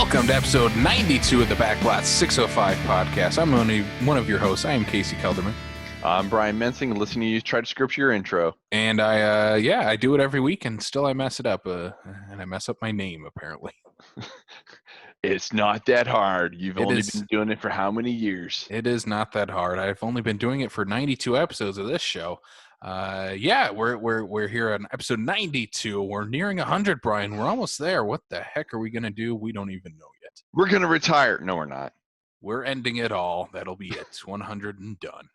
Welcome to episode 92 of the Backlot 605 podcast. I'm only one of your hosts. I am Casey Kelderman. I'm Brian Mensing, listening to you try to script your intro. And I do it every week, and still I mess it up. And I mess up my name, apparently. It's not that hard. You've only been doing it for how many years? It is not that hard. I've only been doing it for 92 episodes of this show. We're here on episode 92. We're nearing 100, Brian. We're almost there. What the heck are we going to do? We don't even know yet. We're going to retire. No, we're not. We're ending it all. That'll be it. 100 and done.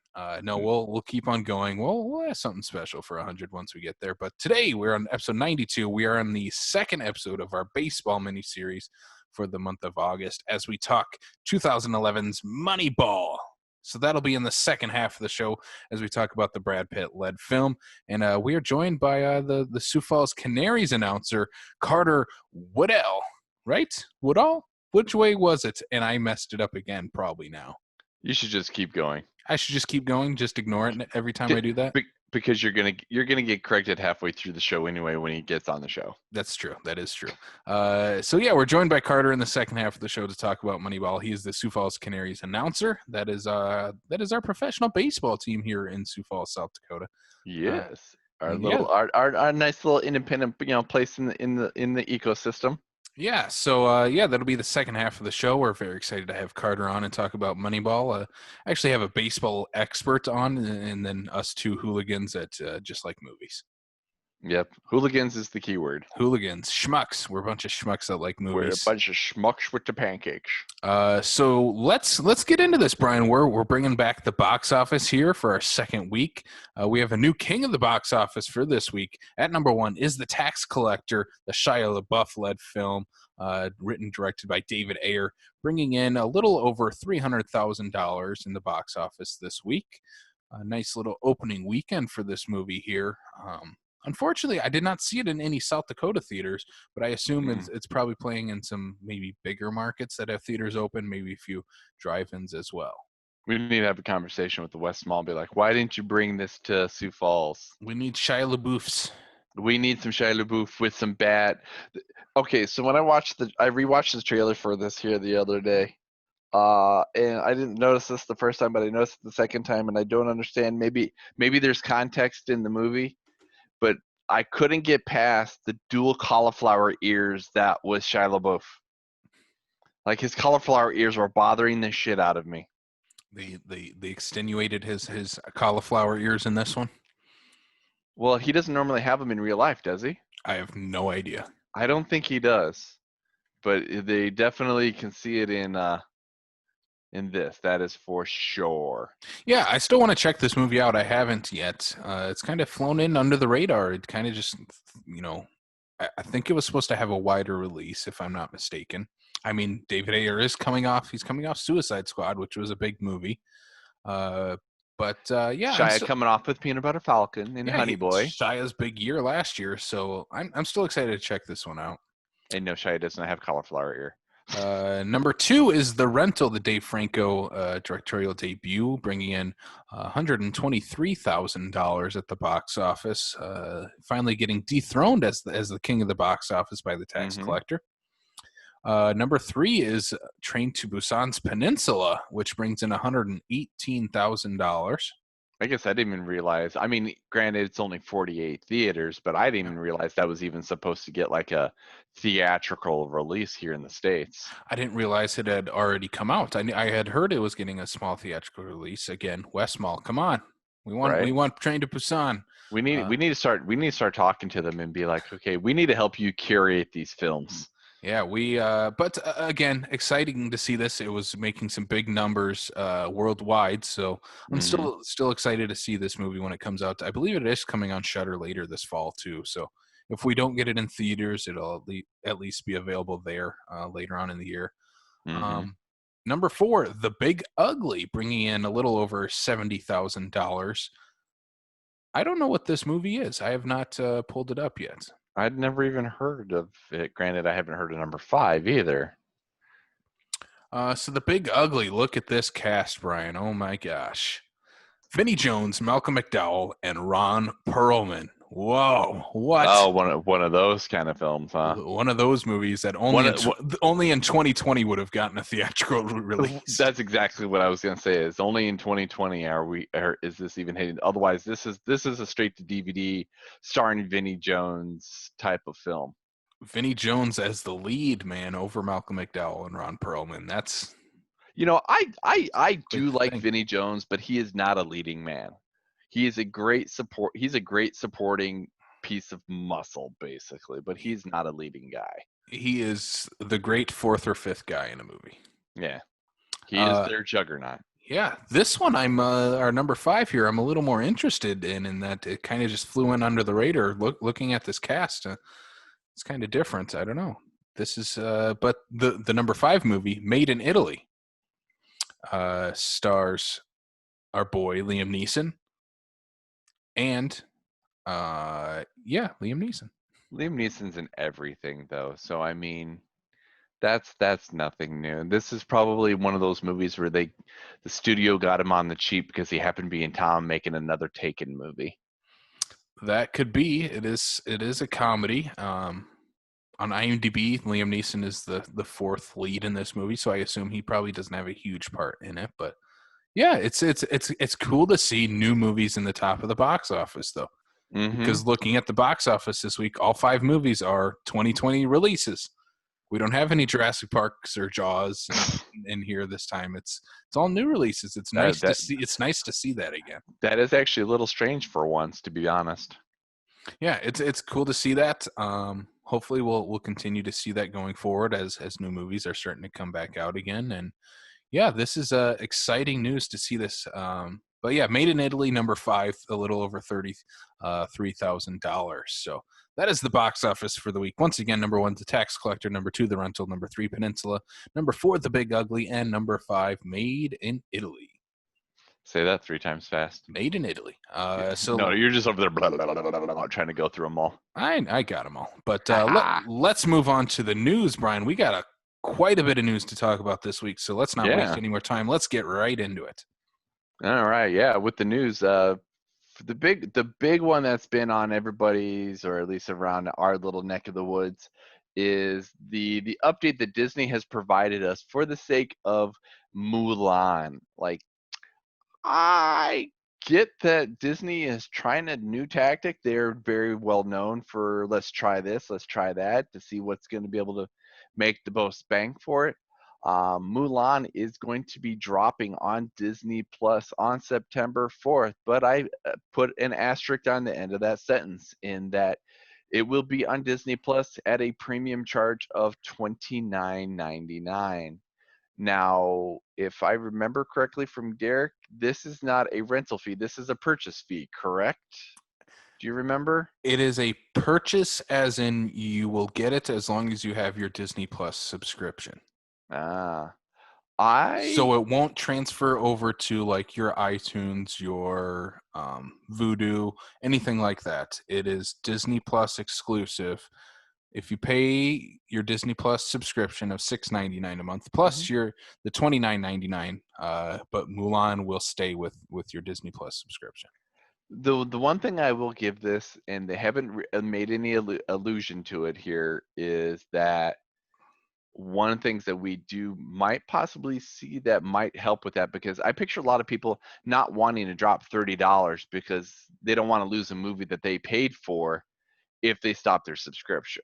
We'll keep on going. We'll have something special for 100 once we get there. But today we're on episode 92. We are on the second episode of our baseball miniseries for the month of August as we talk 2011's Moneyball. So that'll be in the second half of the show as we talk about the Brad Pitt-led film. And we are joined by the Sioux Falls Canaries announcer, Carter Woodiel. Right? Woodall? Which way was it? And I messed it up again probably now. You should just keep going. I should just keep going, just ignore it every time I do that? Because you're gonna get corrected halfway through the show anyway when he gets on the show. That's true. That is true. We're joined by Carter in the second half of the show to talk about Moneyball. He is the Sioux Falls Canaries announcer. That is our professional baseball team here in Sioux Falls, South Dakota. Yes, our nice little independent place in the ecosystem. Yeah, so that'll be the second half of the show. We're very excited to have Carter on and talk about Moneyball. I actually have a baseball expert on, and then us two hooligans that just like movies. Yep, hooligans is the key word. Hooligans, schmucks. We're a bunch of schmucks that like movies. We're a bunch of schmucks with the pancakes. So let's get into this, Brian. We're bringing back the box office here for our second week. We have a new king of the box office for this week. At number one is The Tax Collector, the Shia LaBeouf-led film, written and directed by David Ayer, bringing in a little over $300,000 in the box office this week. A nice little opening weekend for this movie here. Unfortunately, I did not see it in any South Dakota theaters, but I assume it's probably playing in some maybe bigger markets that have theaters open, maybe a few drive-ins as well. We need to have a conversation with the West Mall and be like, why didn't you bring this to Sioux Falls? We need Shia LaBeoufs. We need some Shia LaBeouf with some bad. Okay, so when I rewatched the trailer for this here the other day, and I didn't notice this the first time, but I noticed it the second time, and I don't understand. Maybe there's context in the movie, but I couldn't get past the dual cauliflower ears that was Shia LaBeouf. Like, his cauliflower ears were bothering the shit out of me. They extenuated his cauliflower ears in this one? Well, he doesn't normally have them in real life, does he? I have no idea. I don't think he does. But they definitely can see it in this. That is for sure. Yeah, I still want to check this movie out. I haven't yet. It's kind of flown in under the radar. It kind of just, I think it was supposed to have a wider release, if I'm not mistaken. I mean, David Ayer is coming off. He's coming off Suicide Squad, which was a big movie. Shia coming off with Peanut Butter Falcon and Honey Boy. Shia's big year last year, so I'm still excited to check this one out. And no, Shia doesn't have cauliflower ear. Number two is The Rental, the Dave Franco directorial debut, bringing in $123,000 at the box office, finally getting dethroned as the king of the box office by The Tax Collector. Number three is Train to Busan's Peninsula, which brings in $118,000. I guess I didn't even realize. I mean, granted, it's only 48 theaters, but I didn't even realize that was even supposed to get like a theatrical release here in the States. I didn't realize it had already come out. I had heard it was getting a small theatrical release. Again, West Mall, come on. We want Train to Busan. We need to start talking to them and be like, okay, we need to help you curate these films. Yeah, again, exciting to see this. It was making some big numbers worldwide, so I'm still excited to see this movie when it comes out. I believe it is coming on Shudder later this fall too. So if we don't get it in theaters, it'll at least be available there later on in the year. Number four, The Big Ugly, bringing in a little over $70,000. I don't know what this movie is. I have not pulled it up yet. I'd never even heard of it. Granted, I haven't heard of number five either. So The Big Ugly, look at this cast, Brian. Oh, my gosh. Vinnie Jones, Malcolm McDowell, and Ron Perlman. Whoa, what? Oh, one of those kind of films, huh? One of those movies that One of, only in 2020 would have gotten a theatrical release. that's exactly what I was gonna say. Is only in 2020 is this even hitting? Otherwise, this is a straight to DVD starring Vinnie Jones type of film. Vinnie Jones as the lead, man, over Malcolm McDowell and Ron Perlman. That's I quite do the like thing. Vinnie Jones, but he is not a leading man. He is a great support. He's a great supporting piece of muscle, basically, but he's not a leading guy. He is the great fourth or fifth guy in a movie. Yeah, he is Uh, their juggernaut. yeah, this one I'm our number 5 here. I'm a little more interested in that it kind of just flew in under the radar. Looking at this cast, it's kind of different. I don't know. This is, but the number 5 movie, Made in Italy, stars our boy Liam Neeson, and Liam Neeson. Liam Neeson's in everything, though, so I mean, that's nothing new. This is probably one of those movies where the studio got him on the cheap because he happened to be in town making another Taken movie. That could be. It is a comedy. On IMDb, Liam Neeson is the fourth lead in this movie, so I assume he probably doesn't have a huge part in it. But yeah, it's cool to see new movies in the top of the box office, though. Mm-hmm. Because looking at the box office this week, all 5 movies are 2020 releases. We don't have any Jurassic Parks or Jaws in here this time. It's all new releases. It's nice to see. It's nice to see that again. That is actually a little strange for once, to be honest. Yeah, it's cool to see that. Hopefully, we'll continue to see that going forward as new movies are starting to come back out again. And yeah, this is exciting news to see this. But yeah, Made in Italy, number 5, a little over $33,000. So that is the box office for the week. Once again, number 1, The Tax Collector. Number 2, The Rental. Number 3, Peninsula. Number 4, The Big Ugly. And number 5, Made in Italy. Say that 3 times fast. Made in Italy. So no, you're just over there blah, blah, blah, blah, blah, trying to go through them all. I got them all. But let's move on to the news, Brian. We got quite a bit of news to talk about this week, so let's not waste any more time. Let's get right into it. All right, yeah. With the news, the big one that's been on everybody's, or at least around our little neck of the woods, is the update that Disney has provided us for the sake of Mulan. Like, I get that Disney is trying a new tactic. They're very well known for let's try this, let's try that to see what's going to be able to make the most bang for it. Mulan is going to be dropping on Disney Plus on September 4th, but I put an asterisk on the end of that sentence in that it will be on Disney Plus at a premium charge of $29.99. Now, if I remember correctly from Derek, this is not a rental fee. This is a purchase fee, correct? Do you remember? It is a purchase, as in you will get it as long as you have your Disney Plus subscription. So it won't transfer over to like your iTunes, your Vudu, anything like that. It is Disney Plus exclusive. If you pay your Disney Plus subscription of $6.99 a month plus the $29.99, but Mulan will stay with your Disney Plus subscription. The one thing I will give this, and they haven't made any allusion to it here, is that one of the things that we might possibly see that might help with that, because I picture a lot of people not wanting to drop $30 because they don't want to lose a movie that they paid for if they stop their subscription.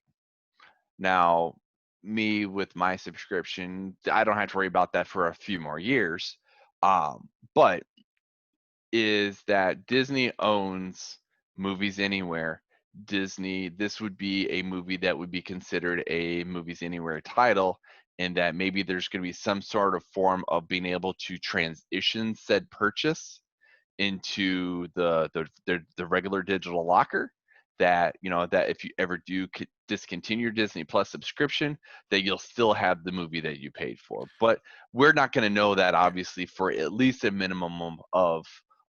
Now, me with my subscription, I don't have to worry about that for a few more years. But is that Disney owns Movies Anywhere. This would be a movie that would be considered a Movies Anywhere title, and that maybe there's going to be some sort of form of being able to transition said purchase into the regular digital locker, that that if you ever do discontinue your Disney Plus subscription, that you'll still have the movie that you paid for. But we're not going to know that, obviously, for at least a minimum of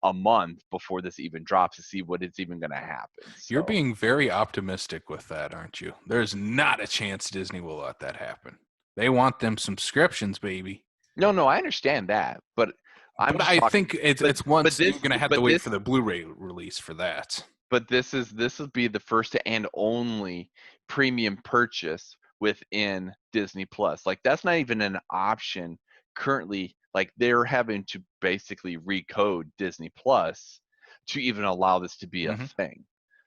a month before this even drops to see what is even going to happen. So. You're being very optimistic with that, aren't you? There's not a chance Disney will let that happen. They want them subscriptions, baby. No, I understand that, but I think it's one. You're going to have to wait for the Blu-ray release for that. But this will be the first and only premium purchase within Disney Plus. Like that's not even an option currently. Like they're having to basically recode Disney Plus to even allow this to be a Hmm. thing.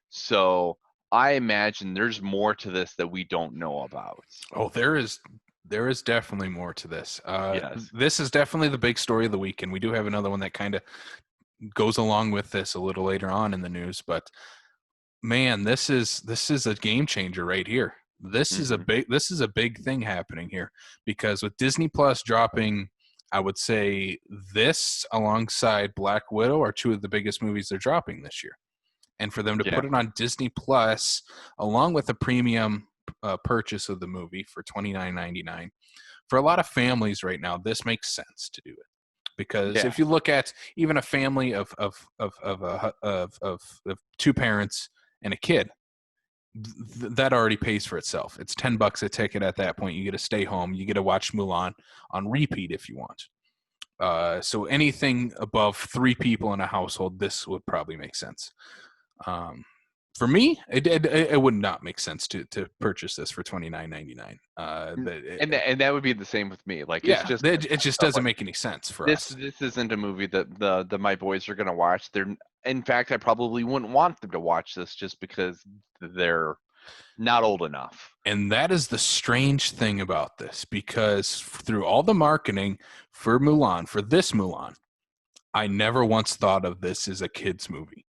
So I imagine there's more to this that we don't know about. Oh, there is definitely more to this. Yes. This is definitely the big story of the week, and we do have another one that kind of goes along with this a little later on in the news. But man, this is a game changer right here. Hmm. This is a big thing happening here because with Disney Plus dropping, I would say this alongside Black Widow are two of the biggest movies they're dropping this year. And for them to Yeah. put it on Disney Plus along with a premium purchase of the movie for $29.99, for a lot of families right now, this makes sense to do it because Yeah. if you look at even a family of two parents and a kid, that already pays for itself. It's $10 a ticket at that point. You get to stay home. You get to watch Mulan on repeat if you want. So anything above three people in a household, this would probably make sense. Um, for me, it would not make sense to purchase this for $29.99. And that would be the same with me. Like it's Yeah, just it just stuff doesn't like make any sense for this us. this isn't a movie that the my boys are gonna watch. They're in fact I probably wouldn't want them to watch this just because they're not old enough. And that is the strange thing about this because through all the marketing for Mulan, for this Mulan, I never once thought of this as a kids movie.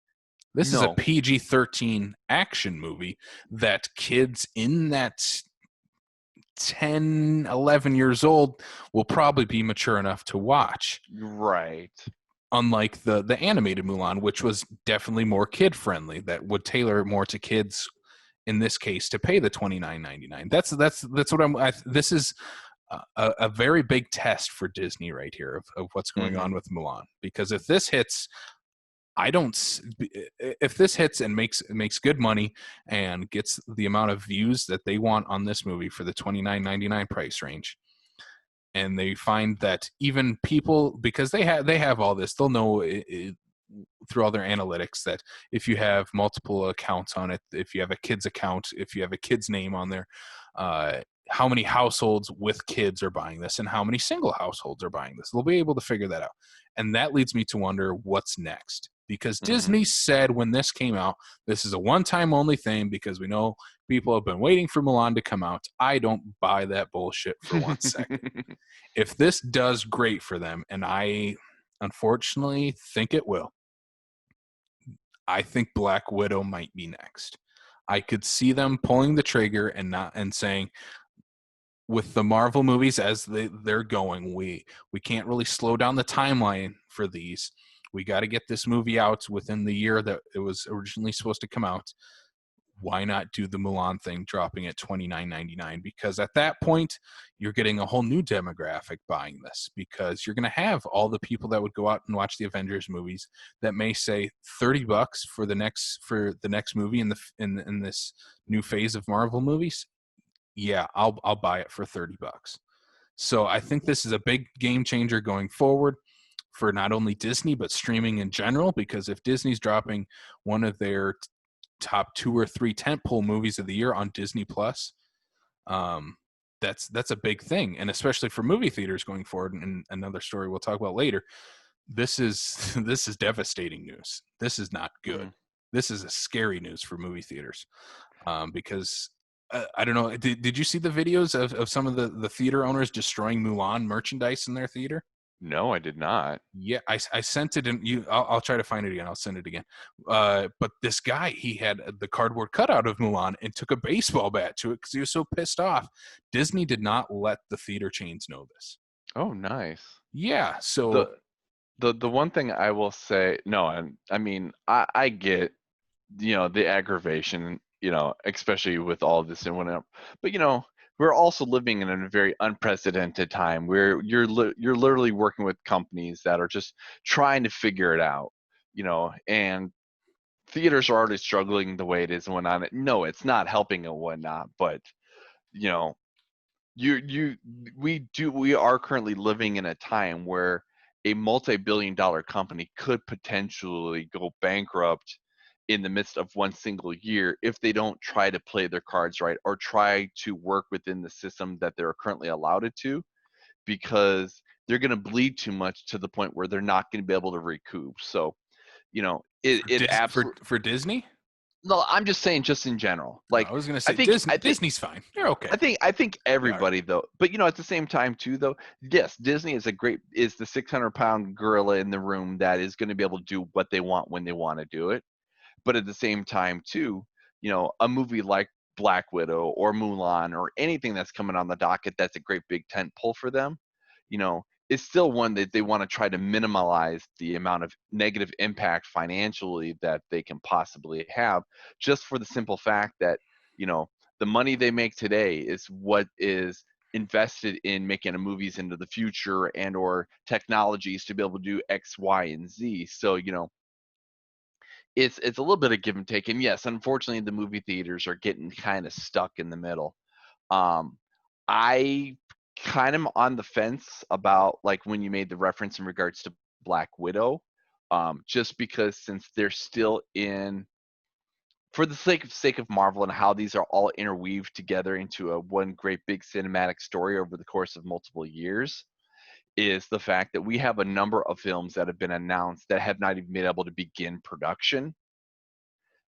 This is a No, PG-13 action movie that kids in that 10, 11 years old will probably be mature enough to watch. right. Unlike the animated Mulan, which was definitely more kid friendly, that would tailor more to kids in this case to pay the $29.99. That's what this is a very big test for Disney right here of what's going Hmm. on with Mulan, because if this hits, I don't if this hits and makes good money and gets the amount of views that they want on this movie for the $29.99 price range, and they find that even people, because they have all this, they'll know through all their analytics that if you have multiple accounts on it, if you have a kid's account, if you have a kid's name on there, how many households with kids are buying this and how many single households are buying this. They'll be able to figure that out. And that leads me to wonder what's next. Because Hmm. Disney said when this came out, this is a one-time only thing because we know people have been waiting for Mulan to come out. I don't buy that bullshit for 1 second. If this does great for them, and I unfortunately think it will, I think Black Widow might be next. I could see them pulling the trigger and saying, with the Marvel movies as they're going, we can't really slow down the timeline for these. We got to get this movie out within the year that it was originally supposed to come out. Why not do the Mulan thing, dropping at $29.99? Because at that point, you're getting a whole new demographic buying this. Because you're going to have all the people that would go out and watch the Avengers movies that may say $30 for the next movie in this new phase of Marvel movies. Yeah, I'll buy it for $30. So I think this is a big game changer going forward for not only Disney but streaming in general. Because if Disney's dropping one of their top two or three tentpole movies of the year on Disney Plus, um, that's a big thing, and especially for movie theaters going forward. And another story we'll talk about later. This is this is devastating news. This is not good. Hmm. This is a scary news for movie theaters, because I don't know. Did you see the videos of some of the theater owners destroying Mulan merchandise in their theater? No, I did not. Yeah, I sent it in. I'll try to find it again. I'll send it again. But this guy, he had the cardboard cutout of Mulan and took a baseball bat to it because he was so pissed off. Disney did not let the theater chains know this. Oh, nice. Yeah, so The the one thing I will say, no, and I mean I get the aggravation, especially with all this and whatnot. But we're also living in a very unprecedented time where you're literally working with companies that are just trying to figure it out, and theaters are already struggling the way it is and whatnot. No, it's not helping and whatnot, but you know, you we are currently living in a time where a multi-billion-dollar company could potentially go bankrupt in the midst of one single year if they don't try to play their cards right or try to work within the system that they're currently allowed to, because they're going to bleed too much to the point where they're not going to be able to recoup. So, it absolutely. For Disney. No, I'm just saying, just in general. No, Like, I was gonna I say think, Disney. Disney's fine. They're okay. I think They are. everybody though, but at the same time too though, yes, Disney is the 600-pound gorilla in the room that is going to be able to do what they want when they want to do it. But at the same time too, a movie like Black Widow or Mulan or anything that's coming on the docket that's a great big tent pull for them, you know, is still one that they want to try to minimize the amount of negative impact financially that they can possibly have, just for the simple fact that, you know, the money they make today is what is invested in making a movies into the future and or technologies to be able to do X, Y, and Z. So, it's a little bit of give and take. And yes, unfortunately, the movie theaters are getting kind of stuck in the middle. Um, I kind of on the fence about like when you made the reference in regards to Black Widow, just because since they're still in, for the sake of Marvel and how these are all interweaved together into a one great big cinematic story over the course of multiple years, is the fact that we have a number of films that have been announced that have not even been able to begin production,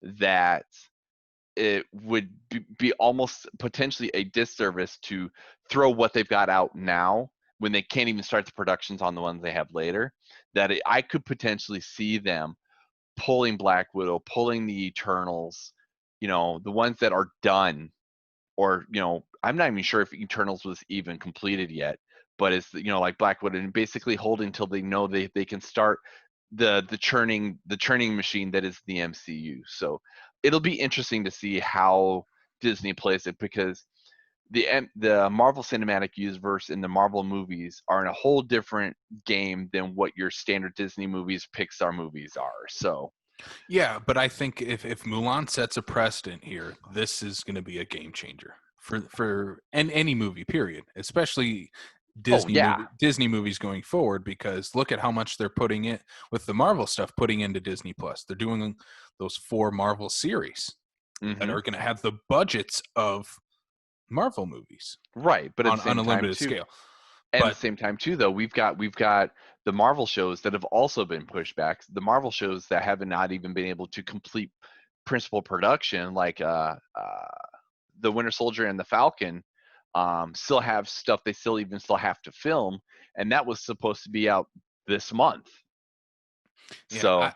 that it would be almost potentially a disservice to throw what they've got out now when they can't even start the productions on the ones they have later. I could potentially see them pulling Black Widow, pulling the Eternals, the ones that are done, or I'm not even sure if Eternals was even completed yet, but it's like Black Widow, and basically hold until they know they can start the churning machine that is the MCU. So it'll be interesting to see how Disney plays it, because the Marvel Cinematic Universe and the Marvel movies are in a whole different game than what your standard Disney movies, Pixar movies are. So Yeah, but I think if Mulan sets a precedent here, this is going to be a game changer for any movie, period. Especially oh yeah. Disney movies going forward, because look at how much they're putting it with the Marvel stuff, putting into Disney Plus. They're doing those 4 Marvel series that Hmm. are going to have the budgets of Marvel movies Right, but at the on same a time limited too, scale. and at But the same time too, though, we've got the Marvel shows that have also been pushed back. The Marvel shows that have not even been able to complete principal production, like the Winter Soldier and the Falcon, still have stuff they still have to film, and that was supposed to be out this month. yeah, So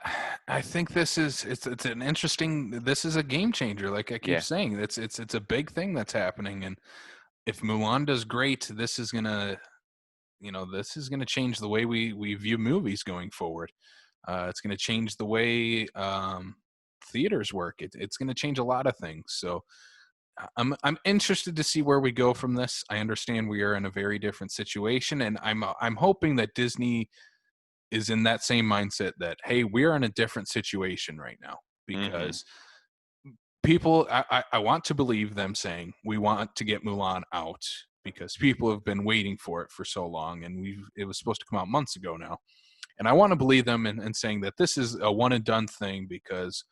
I think it's an interesting. This is a game changer. Like I keep yeah. saying, it's a big thing that's happening, and if Mulan does great, this is gonna change the way we view movies going forward. It's gonna change the way theaters work. It's gonna change a lot of things. So I'm interested to see where we go from this. I understand we are in a very different situation, and I'm hoping that Disney is in that same mindset that, hey, we're in a different situation right now, Hmm. because people, I want to believe them saying we want to get Mulan out because people have been waiting for it for so long, and it was supposed to come out months ago now. And I want to believe them in saying that this is a one and done thing because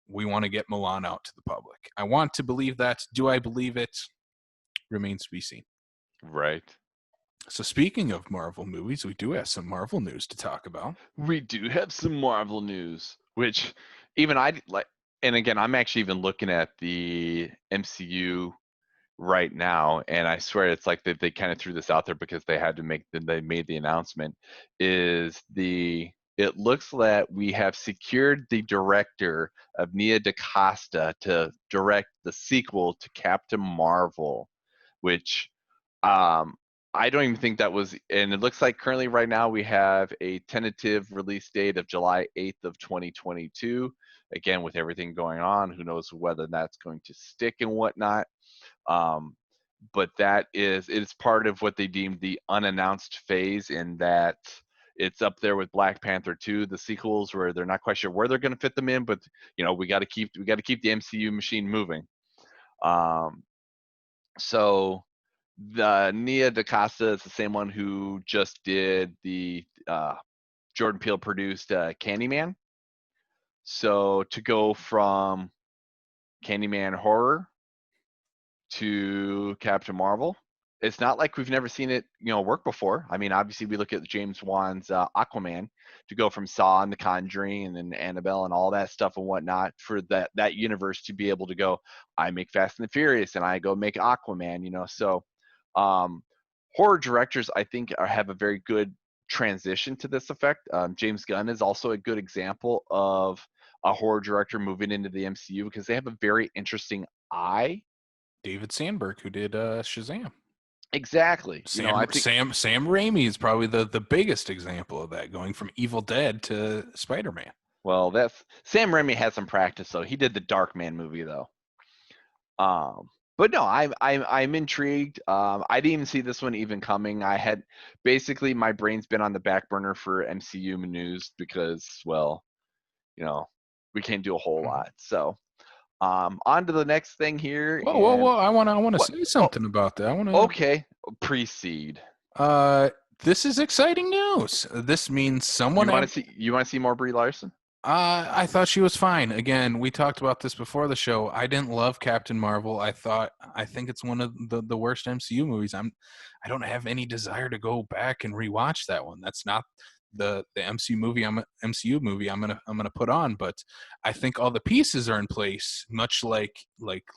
we want to get Mulan out to the public. I want to believe that. Do I believe it? Remains to be seen. Right. So speaking of Marvel movies, we do have some Marvel news to talk about. We do have some Marvel news, which even I like. And again, I'm actually even looking at the MCU right now, and I swear it's like they kind of threw this out there because they made the announcement. It looks that we have secured the director of Nia DaCosta to direct the sequel to Captain Marvel, which um I don't even think that was, and it looks like currently right now we have a tentative release date of July 8th of 2022. Again, with everything going on, who knows whether that's going to stick and whatnot. Um, but it's part of what they deemed the unannounced phase, in that it's up there with Black Panther 2, the sequels, where they're not quite sure where they're going to fit them in, but we got to keep the MCU machine moving. Um, so the Nia DaCosta is the same one who just did the Jordan Peele produced Candyman. So to go from Candyman horror to Captain Marvel, it's not like we've never seen it, work before. I mean, obviously we look at James Wan's Aquaman to go from Saw and The Conjuring and then Annabelle and all that stuff and whatnot for that universe to be able to go, I make Fast and the Furious and I go make Aquaman, So horror directors, I think, have a very good transition to this effect. James Gunn is also a good example of a horror director moving into the MCU because they have a very interesting eye. David Sandberg, who did Shazam. Exactly. Sam Raimi is probably the biggest example of that, going from Evil Dead to Spider-Man. Well, that's Sam Raimi had some practice though. He did the Darkman movie though. But no, I'm intrigued. I didn't even see this one even coming. I had basically my brain's been on the back burner for MCU news because, well, we can't do a whole lot. So, on to the next thing here. Whoa! I wanna What? say something about that. Okay, precede. This is exciting news. This means someone. You want to see more Brie Larson? I thought she was fine. Again, we talked about this before the show. I didn't love Captain Marvel. I think it's one of the worst MCU movies. I don't have any desire to go back and rewatch that one. That's not the MCU movie I'm gonna put on. But I think all the pieces are in place, much like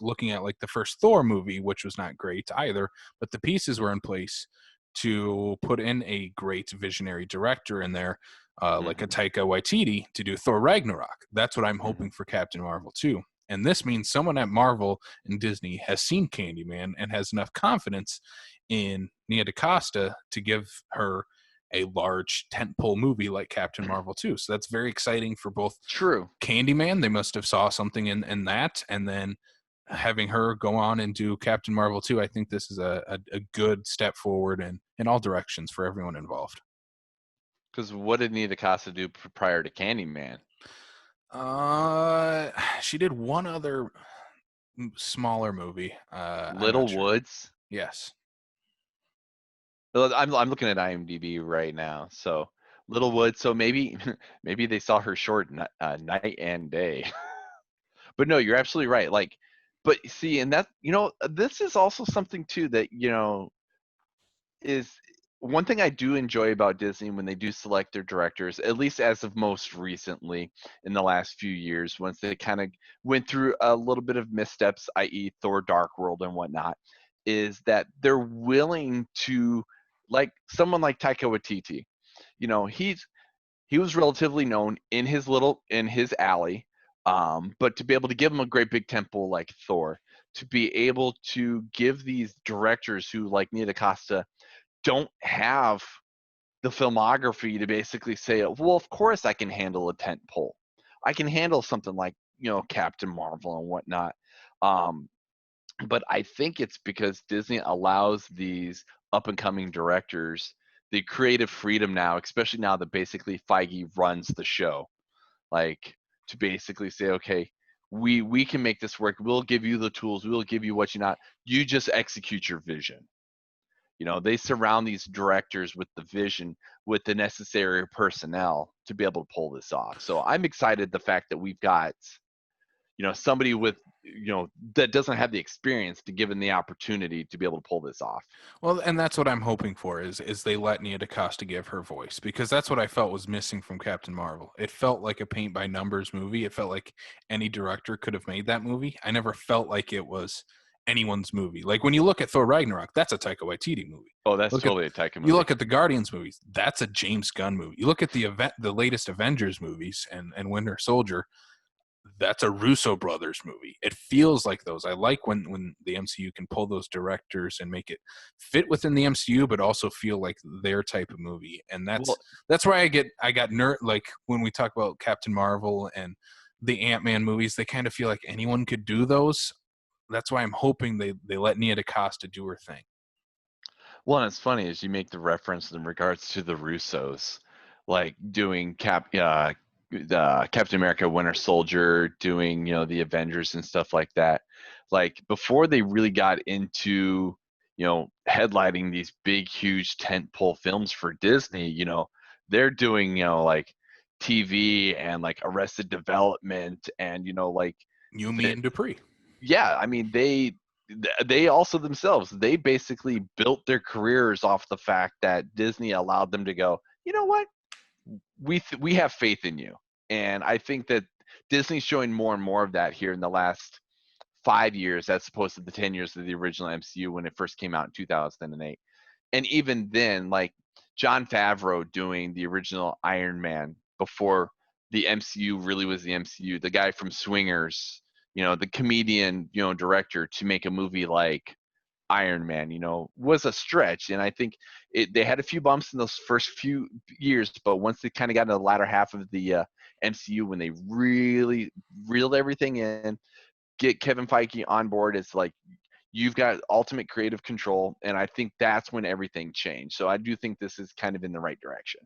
looking at like the first Thor movie, which was not great either. But the pieces were in place to put in a great visionary director in there. Like a Taika Waititi to do Thor Ragnarok. That's what I'm hoping for Captain Marvel too. And this means someone at Marvel and Disney has seen Candyman and has enough confidence in Nia DaCosta to give her a large tentpole movie like Captain Marvel 2. So that's very exciting for both. True. Candyman, they must have saw something in that, and then having her go on and do Captain Marvel 2, I think this is a good step forward in all directions for everyone involved. Because what did Nia DaCosta do prior to Candyman? She did one other smaller movie. Little Woods. Yes. I'm looking at IMDb right now. So Little Woods. So maybe they saw her short night and day. But no, you're absolutely right. Like, but see, and that this is also something too that is one thing I do enjoy about Disney when they do select their directors, at least as of most recently in the last few years, once they kind of went through a little bit of missteps, i.e., Thor: Dark World and whatnot, is that they're willing to, like someone like Taika Waititi. He was relatively known in his alley, but to be able to give him a great big temple like Thor, to be able to give these directors who like Nia DaCosta don't have the filmography to basically say, well, of course I can handle a tent pole. I can handle something like, Captain Marvel and whatnot. But I think it's because Disney allows these up and coming directors the creative freedom now, especially now that basically Feige runs the show, like to basically say, okay, we can make this work. We'll give you the tools. We'll give you what you just execute your vision. They surround these directors with the vision, with the necessary personnel to be able to pull this off. So I'm excited the fact that we've got, somebody with, that doesn't have the experience to given the opportunity to be able to pull this off. Well, and that's what I'm hoping for is they let Nia DaCosta give her voice, because that's what I felt was missing from Captain Marvel. It felt like a paint by numbers movie. It felt like any director could have made that movie. I never felt like it was anyone's movie. Like when you look at Thor Ragnarok, that's a Taika Waititi movie. Oh, that's totally a Taika movie. You look at the Guardians movies, that's a James Gunn movie. You look at the latest Avengers movies and Winter Soldier, that's a Russo brothers movie. It feels like those. I like when the MCU can pull those directors and make it fit within the MCU, but also feel like their type of movie. And that's why I got like when we talk about Captain Marvel and the Ant-Man movies, they kind of feel like anyone could do those. That's why I'm hoping they let Nia DaCosta do her thing. Well, and it's funny as you make the reference in regards to the Russos, like doing Captain America, Winter Soldier, doing the Avengers and stuff like that. Like before they really got into headlighting these big, huge tentpole films for Disney, they're doing like TV and like Arrested Development and like You, Me, and Dupree. yeah, I mean they also themselves, they basically built their careers off the fact that Disney allowed them to go, you know what, we have faith in you. And I think that Disney's showing more and more of that here in the last 5 years, as opposed to the 10 years of the original MCU when it first came out in 2008. And even then, like Jon Favreau doing the original Iron Man before the MCU really was the MCU, the guy from Swingers, the comedian, director, to make a movie like Iron Man, was a stretch. And I think they had a few bumps in those first few years, but once they kind of got into the latter half of the MCU, when they really reeled everything in, get Kevin Feige on board, it's like you've got ultimate creative control. And I think that's when everything changed. So I do think this is kind of in the right direction.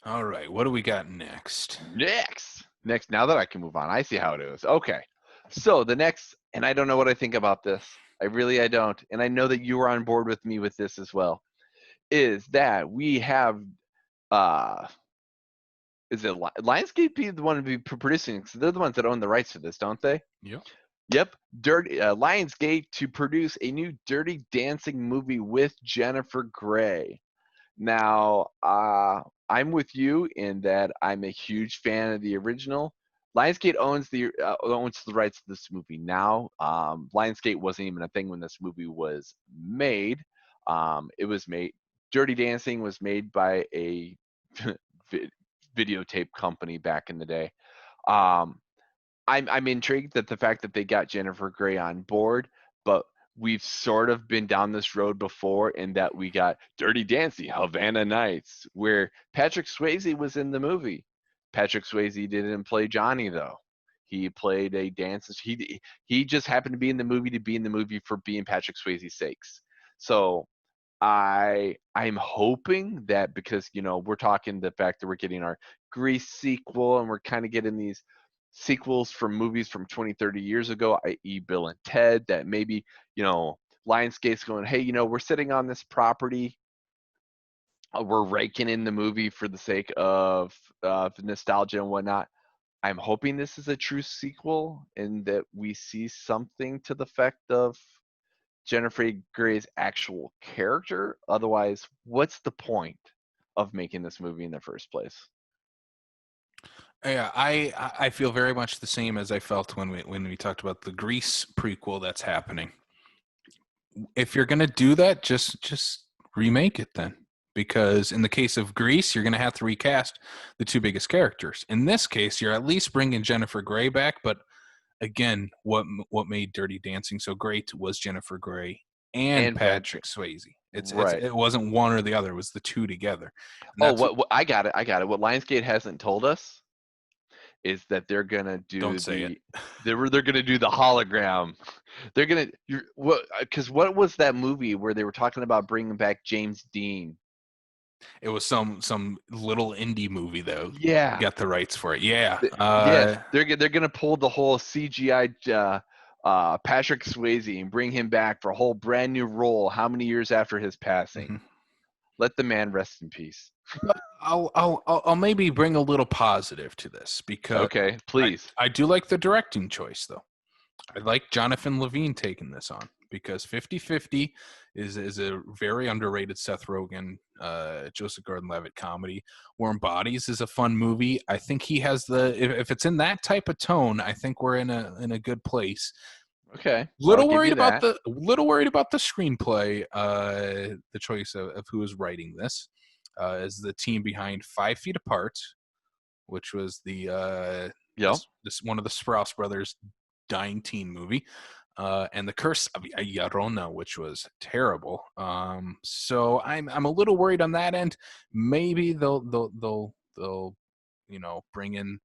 All right, what do we got next? Next, now that I can move on, I see how it is. Okay. So the next, and I don't know what I think about this. I don't. And I know that you were on board with me with this as well, is that we have, is it Lionsgate be the one to be producing? Because they're the ones that own the rights to this, don't they? Yep. Lionsgate to produce a new Dirty Dancing movie with Jennifer Grey. Now, I'm with you in that I'm a huge fan of the original. Lionsgate owns the rights to this movie now. Lionsgate wasn't even a thing when this movie was made. It was made. Dirty Dancing was made by a videotape company back in the day. I'm intrigued that the fact that they got Jennifer Grey on board, but we've sort of been down this road before in that we got Dirty Dancing, Havana Nights, where Patrick Swayze was in the movie. Patrick Swayze didn't play Johnny though. He played a dancer. He just happened to be in the movie to be in the movie for being Patrick Swayze's sakes. So I'm hoping that, because we're talking the fact that we're getting our Grease sequel and we're kind of getting these sequels from movies from 20, 30 years ago, i.e. Bill and Ted, that maybe, Lionsgate's going, hey, we're sitting on this property. We're raking in the movie for the sake of nostalgia and whatnot. I'm hoping this is a true sequel and that we see something to the effect of Jennifer Grey's actual character. Otherwise, what's the point of making this movie in the first place? Yeah, I feel very much the same as I felt when we talked about the Grease prequel that's happening. If you're gonna do that, just remake it then, because in the case of Grease, you're gonna have to recast the two biggest characters. In this case, you're at least bringing Jennifer Grey back, but again, what made Dirty Dancing so great was Jennifer Grey and Patrick Swayze. It wasn't one or the other; it was the two together. What I got it. What Lionsgate hasn't told us is that they're gonna do they're gonna do the hologram. They're gonna because what was that movie where they were talking about bringing back James Dean? It was some little indie movie though. Yeah, got the rights for it. Yeah, they're gonna pull the whole CGI Patrick Swayze and bring him back for a whole brand new role. How many years after his passing? Mm-hmm. Let the man rest in peace. I'll maybe bring a little positive to this, because okay, please. I do like the directing choice though. I like Jonathan Levine taking this on, because 50-50 is a very underrated Seth Rogen, Joseph Gordon-Levitt comedy. Warm Bodies is a fun movie. I think he has if it's in that type of tone, I think we're in a good place. Okay. Little worried about the screenplay, the choice of who is writing this. Is the team behind 5 Feet Apart, which was the this one of the Sprouse brothers dying teen movie, and The Curse of Llorona, which was terrible. So I'm a little worried on that end. Maybe they'll bring in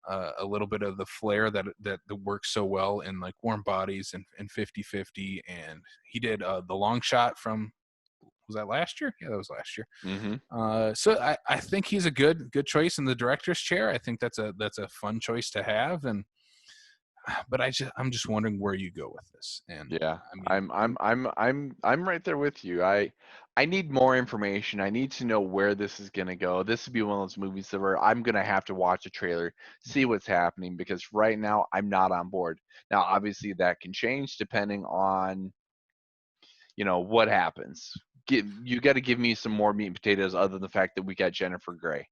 a little bit of the flair that works so well in like Warm Bodies and 50-50, and he did The Long Shot from. Was that last year? Yeah, that was last year. Mm-hmm. So I think he's a good choice in the director's chair. I think that's a fun choice to have, and but I'm just wondering where you go with this. And Yeah, I mean, I'm right there with you. I need more information. I need to know where this is gonna go. This would be one of those movies that where I'm gonna have to watch a trailer, see what's happening, because right now I'm not on board. Now, obviously, that can change depending on what happens. You got to give me some more meat and potatoes other than the fact that we got Jennifer Grey.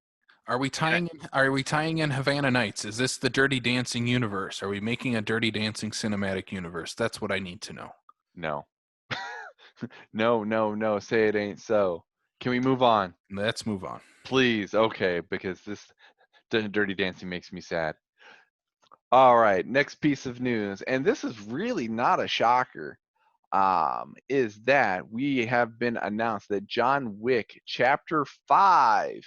are we tying in Havana Nights? Is this the Dirty Dancing universe? Are we making a Dirty Dancing cinematic universe? That's what I need to know. No, no, no, no. Say it ain't so. Can we move on, Let's move on. please? Okay, because this Dirty Dancing makes me sad. All right, next piece of news, and this is really not a shocker. Is that we have been announced that John Wick Chapter 5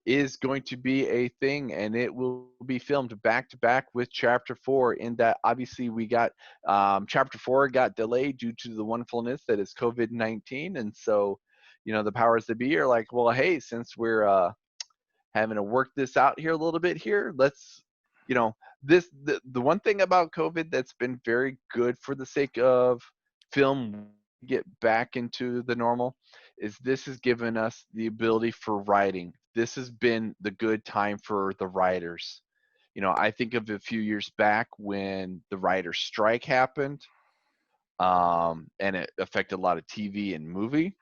is going to be a thing, and it will be filmed back to back with Chapter 4. In that, obviously, we got Chapter 4 got delayed due to the wonderfulness that is COVID-19, and so the powers that be are like, well, hey, since we're having to work this out here a little bit here, let's you know the one thing about COVID that's been very good for the sake of film get back into the normal is this has given us the ability for writing. This has been the good time for the writers. I think of a few years back when the writer's strike happened, and it affected a lot of TV and movie.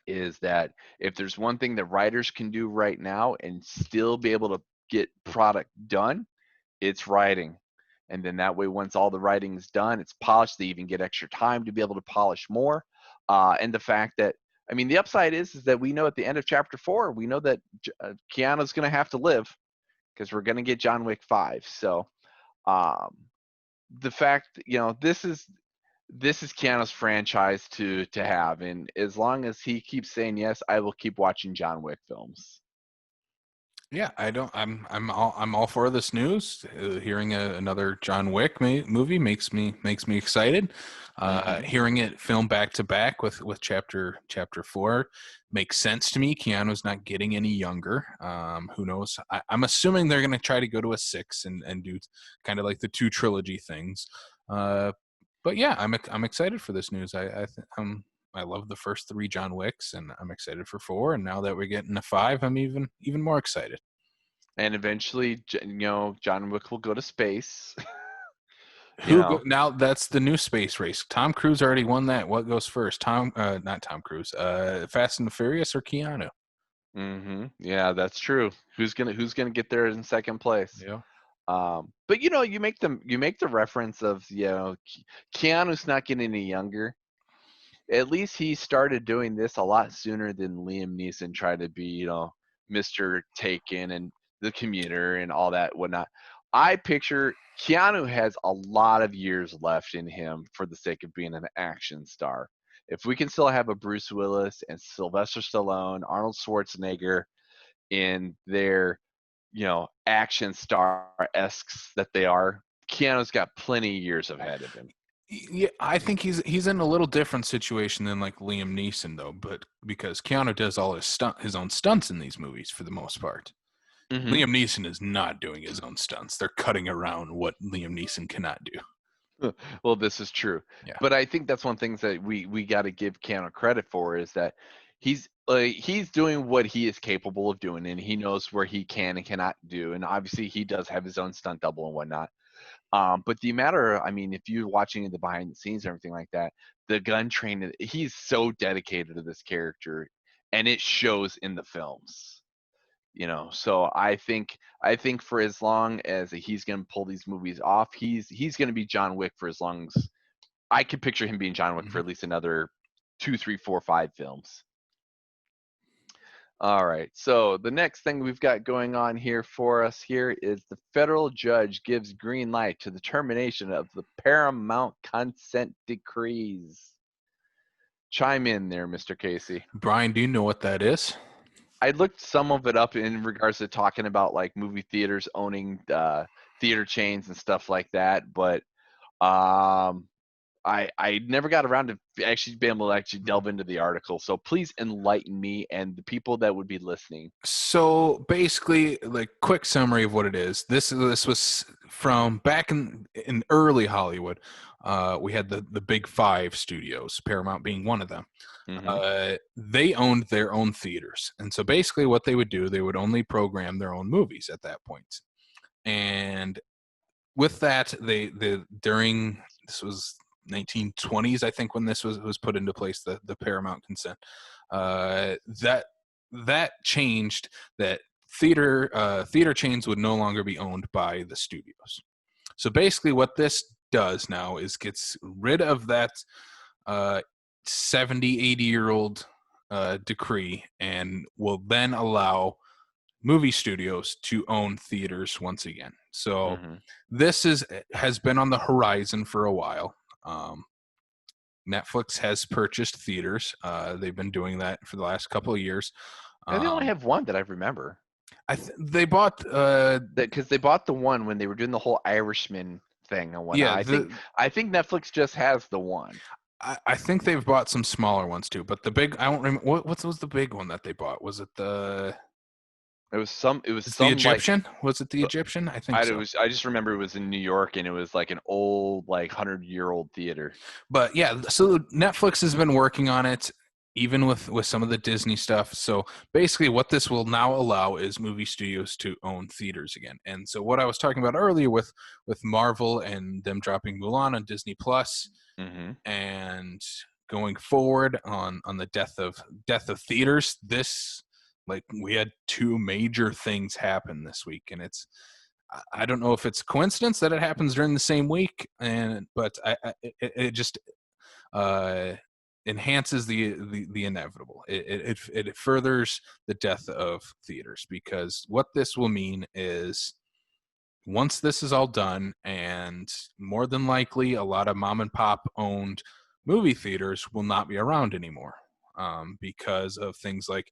Is that if there's one thing that writers can do right now and still be able to get product done, it's writing. And then that way, once all the writing is done, it's polished. They even get extra time to be able to polish more. And the fact that, I mean, the upside is that we know at the end of Chapter 4, we know that Keanu's going to have to live because we're going to get John Wick 5. So um, the fact, this is Keanu's franchise to have, and as long as he keeps saying yes, I will keep watching John Wick films. Yeah, I don't. I'm all for this news. Hearing another John Wick movie makes me excited. Hmm. Hearing it filmed back to back with chapter 4 makes sense to me. Keanu's not getting any younger. Who knows? I'm assuming they're going to try to go to a 6 and do kind of like the 2 trilogy things. But yeah, I'm excited for this news. I love the first 3 John Wicks, and I'm excited for 4. And now that we're getting to 5, I'm even more excited. And eventually, John Wick will go to space. you know. Now that's the new space race. Tom Cruise already won that. What goes first? Not Tom Cruise. Fast and the Furious or Keanu? Yeah, that's true. Who's gonna get there in second place? Yeah. But you make the reference of Keanu's not getting any younger. At least he started doing this a lot sooner than Liam Neeson tried to be, Mr. Taken and the Commuter and all that whatnot. I picture Keanu has a lot of years left in him for the sake of being an action star. If we can still have a Bruce Willis and Sylvester Stallone, Arnold Schwarzenegger in their, action star esques that they are, Keanu's got plenty of years ahead of him. Yeah, I think he's in a little different situation than like Liam Neeson though, but because Keanu does all his own stunts in these movies for the most part. Hmm. Liam Neeson is not doing his own stunts. They're cutting around what Liam Neeson cannot do. Well, this is true, Yeah. but I think that's one thing that we got to give Keanu credit for is that he's doing what he is capable of doing, and he knows where he can and cannot do, and obviously he does have his own stunt double and whatnot. But the matter, I mean, if you're watching the behind the scenes and everything like that, the gun training, he's so dedicated to this character, and it shows in the films. So I think for as long as he's gonna pull these movies off, he's gonna be John Wick for as long as I could picture him being John Wick for Mhm. at least another 2, 3, 4, 5 films. All right. So the next thing we've got going on here for us here is the federal judge gives green light to the termination of the Paramount consent decrees. Chime in there, Mr. Casey. Brian, do you know what that is? I looked some of it up in regards to talking about like movie theaters owning theater chains and stuff like that, but um, I never got around to actually being able to actually delve into the article. So please enlighten me and the people that would be listening. So basically, like quick summary of what it is. This was from back in early Hollywood. We had the big five studios, Paramount being one of them. Mm-hmm. They owned their own theaters, and so basically, what they would do, they would only program their own movies at that point. And with that, they during this was 1920s, I think, when this was put into place, the Paramount consent. That changed that theater chains would no longer be owned by the studios. So basically, what this does now is gets rid of that uh, 70, 80-year-old decree, and will then allow movie studios to own theaters once again. So Mm-hmm. this has been on the horizon for a while. Netflix has purchased theaters. They've been doing that for the last couple of years. They only Um, have one that I remember. they bought Because they bought the one when they were doing the whole Irishman thing and whatnot. yeah, I think Netflix just has the one. I think they've bought some smaller ones too, but the big, I don't remember what was the big one that they bought. Was it the It was some. It was it's the some like. Egyptian? Was it the Egyptian? I think so. I just remember it was in New York and it was like an old, like 100-year-old theater. But yeah, so Netflix has been working on it, even with some of the Disney stuff. So basically, what this will now allow is movie studios to own theaters again. And so what I was talking about earlier with Marvel and them dropping Mulan on Disney Plus, Mm-hmm. and going forward on the death of theaters, this, like, we had two major things happen this week, and I don't know if it's coincidence that it happens during the same week, but it just uh, enhances the inevitable. It furthers the death of theaters, because what this will mean is, once this is all done, and more than likely a lot of mom and pop owned movie theaters will not be around anymore, because of things like,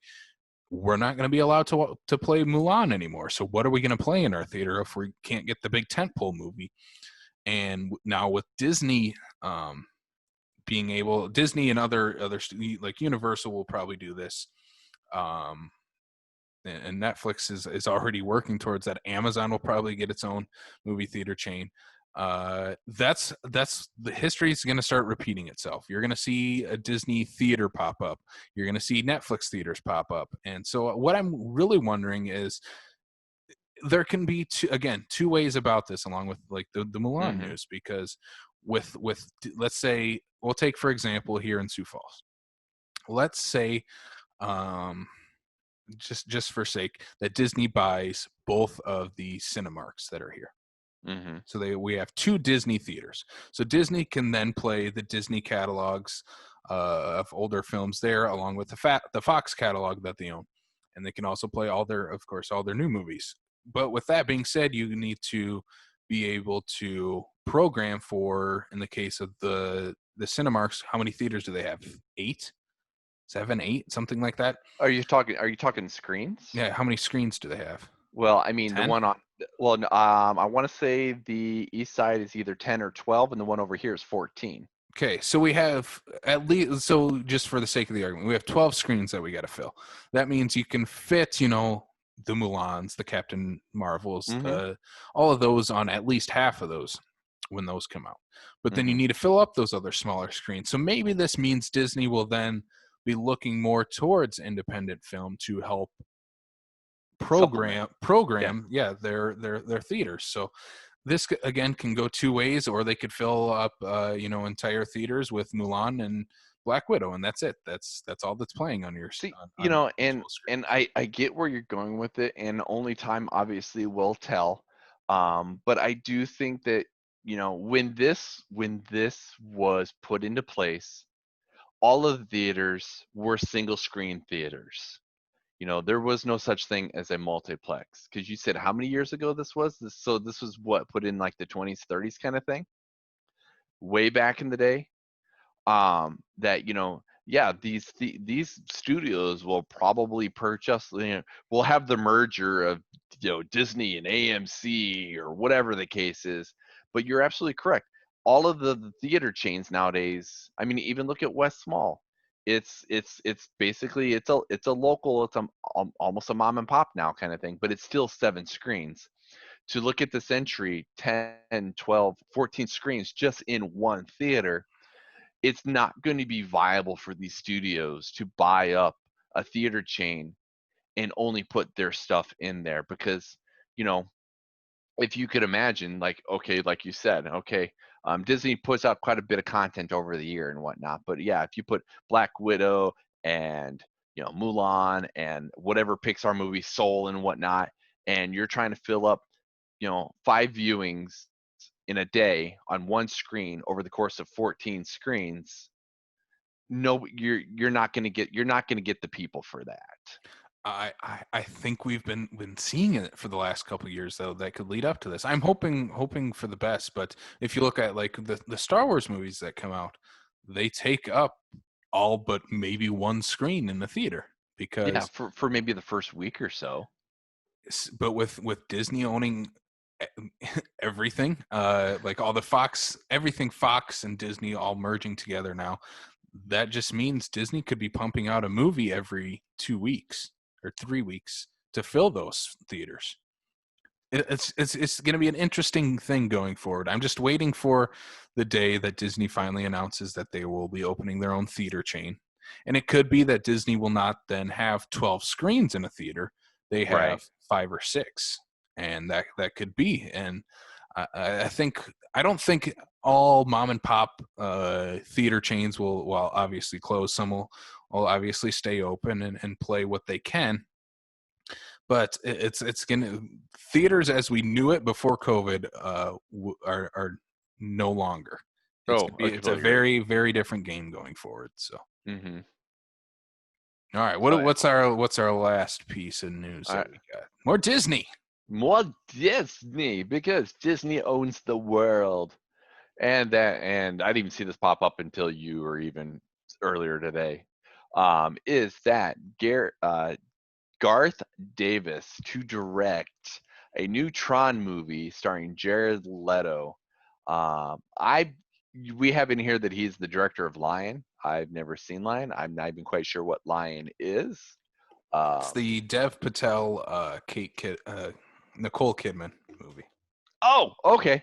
we're not going to be allowed to play Mulan anymore. So what are we going to play in our theater if we can't get the big tentpole movie? And now with Disney, being able, Disney and other like Universal will probably do this, um, and Netflix is already working towards that. Amazon will probably get its own movie theater chain. That's the history is going to start repeating itself. You're going to see a Disney theater pop up. You're going to see Netflix theaters pop up. And so what I'm really wondering is, there can be two ways about this, along with like the Mulan Mm-hmm. news, because with let's say, we'll take for example here in Sioux Falls. Let's say, um, just for sake, that Disney buys both of the Cinemarks that are here. Mm-hmm. So we have two Disney theaters. So Disney can then play the Disney catalogs of older films there, along with the Fox catalog that they own, and they can also play all their new movies. But with that being said, you need to be able to program for, in the case of the Cinemarks, how many theaters do they have? 8, 7, 8, something like that. Are you talking screens? Yeah, how many screens do they have? Well, I mean, the 10? one on. Well, I want to say the east side is either 10 or 12, and the one over here is 14. Okay, so we have at least, so just for the sake of the argument, we have 12 screens that we got to fill. That means you can fit, the Mulans, the Captain Marvels, Mm-hmm. all of those on at least half of those when those come out. But then you Mm-hmm. need to fill up those other smaller screens. So maybe this means Disney will then be looking more towards independent film to help Supplement. program their theaters. So this again can go two ways, or they could fill up entire theaters with Mulan and Black Widow, and that's it. That's all that's playing on your See, on your and visual screen. I get where you're going with it, and only time obviously will tell. But I do think that when this was put into place, all of the theaters were single screen theaters. There was no such thing as a multiplex, because you said how many years ago this was. So this was what, put in like the 20s, 30s kind of thing, way back in the day. That yeah, these studios will probably purchase, will have the merger of Disney and AMC or whatever the case is. But you're absolutely correct. all of the theater chains nowadays. I mean, even look at West Mall. It's basically it's a local, it's almost a mom and pop now kind of thing, but it's still 7 screens. To look at this entry, 10, 12, 14 screens just in one theater, it's not going to be viable for these studios to buy up a theater chain and only put their stuff in there because, you know, if you could imagine, like, okay, like you said, okay, Disney puts out quite a bit of content over the year and whatnot, but yeah, if you put Black Widow and, you know, Mulan and whatever Pixar movie, Soul and whatnot, and you're trying to fill up, you know, 5 viewings in a day on one screen over the course of 14 screens, no, you're not gonna get the people for that. I think we've been seeing it for the last couple of years though that could lead up to this. I'm hoping for the best, but if you look at like the Star Wars movies that come out, they take up all but maybe one screen in the theater Yeah, because for maybe the first week or so. but with Disney owning everything, like all the Fox, everything Fox and Disney all merging together now, that just means Disney could be pumping out a movie every 2 weeks or 3 weeks to fill those theaters. It's going to be an interesting thing going forward. I'm just waiting for the day that Disney finally announces that they will be opening their own theater chain. And it could be that Disney will not then have 12 screens in a theater. They Right. have 5 or 6. And that could be. And I think I don't think all mom and pop theater chains will obviously close. Some will obviously stay open and play what they can. But it's gonna theaters as we knew it before COVID are no longer. Oh, I It's a completely agree. very very different game going forward. So Hmm. all right, So yeah, what's our last piece of news I, that we got? More Disney. more Disney because Disney owns the world, and I didn't even see this pop up until you or even earlier today. Is that Garth Davis to direct a new Tron movie starring Jared Leto? I We have in here that he's the director of Lion. I've never seen Lion. I'm not even quite sure what Lion is. It's Um, the Dev Patel Nicole Kidman movie. oh, okay.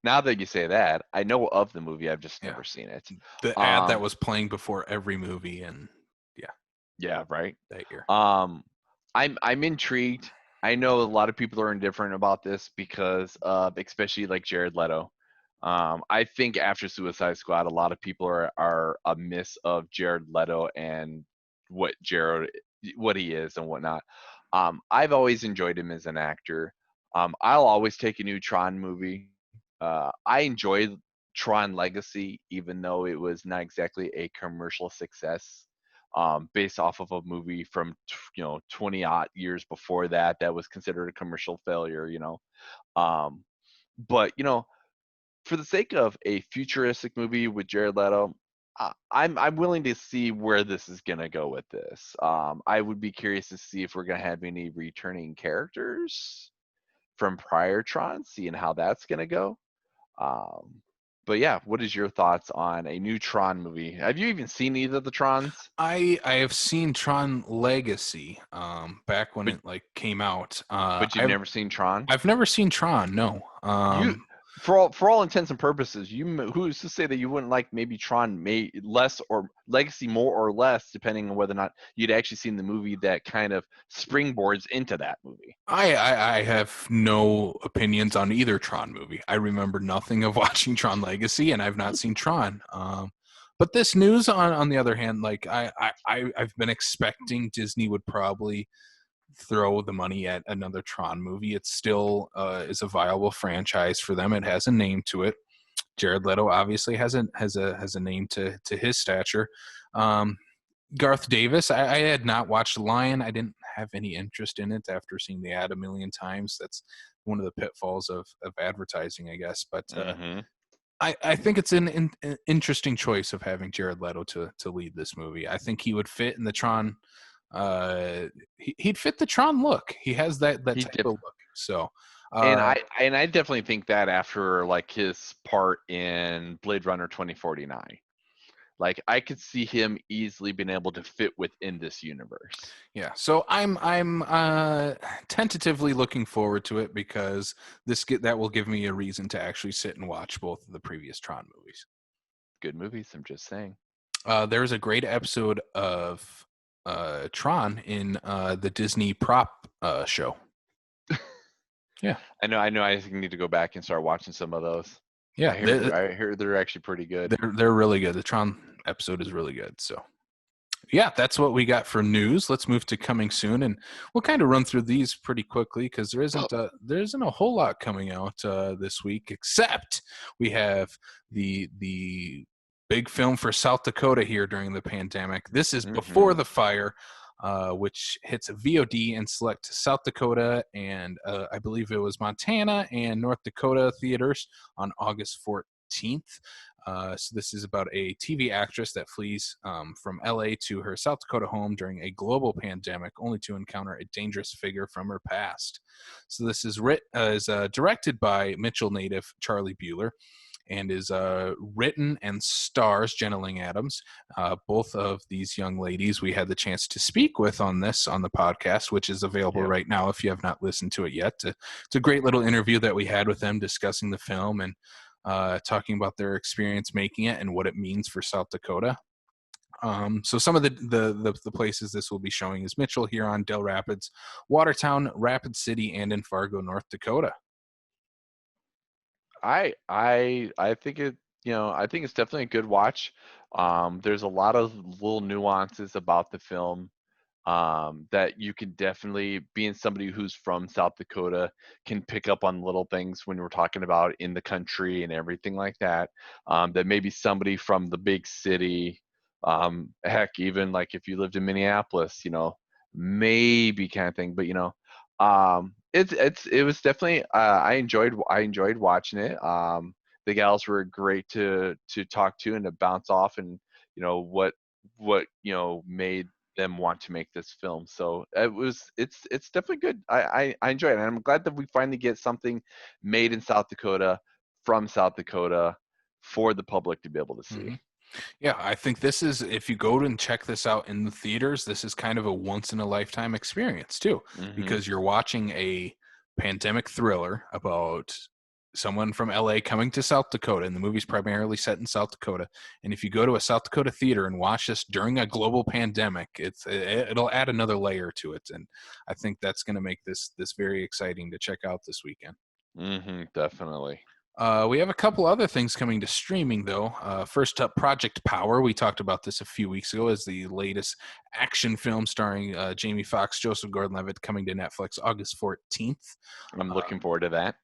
Now that you say that, I know of the movie. I've just Yeah, never seen it. the ad that Um, was playing before every movie, and yeah, yeah, right. that year. Um, I'm intrigued. I know a lot of people are indifferent about this because of especially like Jared Leto. I think after Suicide Squad, a lot of people are a miss of Jared Leto and what he is and whatnot. I've always enjoyed him as an actor. I'll always take a new Tron movie. I enjoyed Tron Legacy, even though it was not exactly a commercial success, based off of a movie from 20 odd years before that that was considered a commercial failure. Um, but for the sake of a futuristic movie with Jared Leto, I'm willing to see where this is gonna go with this. I would be curious to see if we're gonna have any returning characters from prior Tron, seeing how that's gonna go. Um, but yeah, what is your thoughts on a new Tron movie? Have you even seen either of the Trons? I have seen Tron Legacy back when But it like came out. you've never seen Tron? I've never seen Tron. No. You for all intents and purposes, who's to say that you wouldn't like maybe Tron may less or Legacy more or less, depending on whether or not you'd actually seen the movie that kind of springboards into that movie. I have no opinions on either Tron movie. I remember nothing of watching Tron Legacy, and I've not seen Tron. But this news, on the other hand, like I've been expecting Disney would probably throw the money at another Tron movie. It still is a viable franchise for them. It has a name to it. Jared Leto obviously has a name to his stature. Um, Garth Davis, I had not watched Lion. I didn't have any interest in it after seeing the ad a million times. That's one of the pitfalls of advertising, I guess. But Mm-hmm. I think it's an interesting choice of having Jared Leto to lead this movie. I think he would fit in the Tron. He'd fit the Tron look. He has that He type did. of look. So And Uh, I definitely think that after like his part in Blade Runner 2049, like I could see him easily being able to fit within this universe. yeah, so I'm tentatively looking forward to it because that will give me a reason to actually sit and watch both of the previous Tron movies. Good movies, I'm just saying. There's a great episode of Tron in the Disney prop show. Yeah, I know I need to go back and start watching some of those. yeah, I hear they're actually pretty good. they're really good. The Tron episode is really good. So yeah, that's what we got for news. Let's move to coming soon, and we'll kind of run through these pretty quickly because there isn't a whole lot coming out this week, except we have the big film for South Dakota here during the pandemic. This is Before the Fire, which hits VOD in select South Dakota and I believe it was Montana and North Dakota theaters on August 14th. So this is about a TV actress that flees from LA to her South Dakota home during a global pandemic, only to encounter a dangerous figure from her past. So this is directed by Mitchell native Charlie Bueller, and is written and stars Jenna Ling Adams. Both of these young ladies we had the chance to speak with on the podcast, which is available right now if you have not listened to it yet. It's a great little interview that we had with them discussing the film and talking about their experience making it and what it means for South Dakota. So some of the places this will be showing is Mitchell, Huron, Del Rapids, Watertown, Rapid City, and in Fargo, North Dakota. I think it, I think it's definitely a good watch. There's a lot of little nuances about the film that you can definitely, being somebody who's from South Dakota, can pick up on little things when we're talking about in the country and everything like that. That maybe somebody from the big city, heck, even like if you lived in Minneapolis, maybe kind of thing. But it was definitely I enjoyed watching it. The gals were great to talk to and to bounce off, and what made them want to make this film. So it's definitely good. I enjoy it, and I'm glad that we finally get something made in South Dakota from South Dakota for the public to be able to see. Mm-hmm. Yeah, I think this is, if you go and check this out in the theaters, this is kind of a once in a lifetime experience too, because you're watching a pandemic thriller about someone from LA coming to South Dakota, and the movie's primarily set in South Dakota. And if you go to a South Dakota theater and watch this during a global pandemic, it'll add another layer to it, and I think that's going to make this very exciting to check out this weekend. Definitely. We have a couple other things coming to streaming, though. First up, Project Power. We talked about this a few weeks ago as the latest action film starring Jamie Foxx, Joseph Gordon-Levitt, coming to Netflix August 14th. I'm looking forward to that.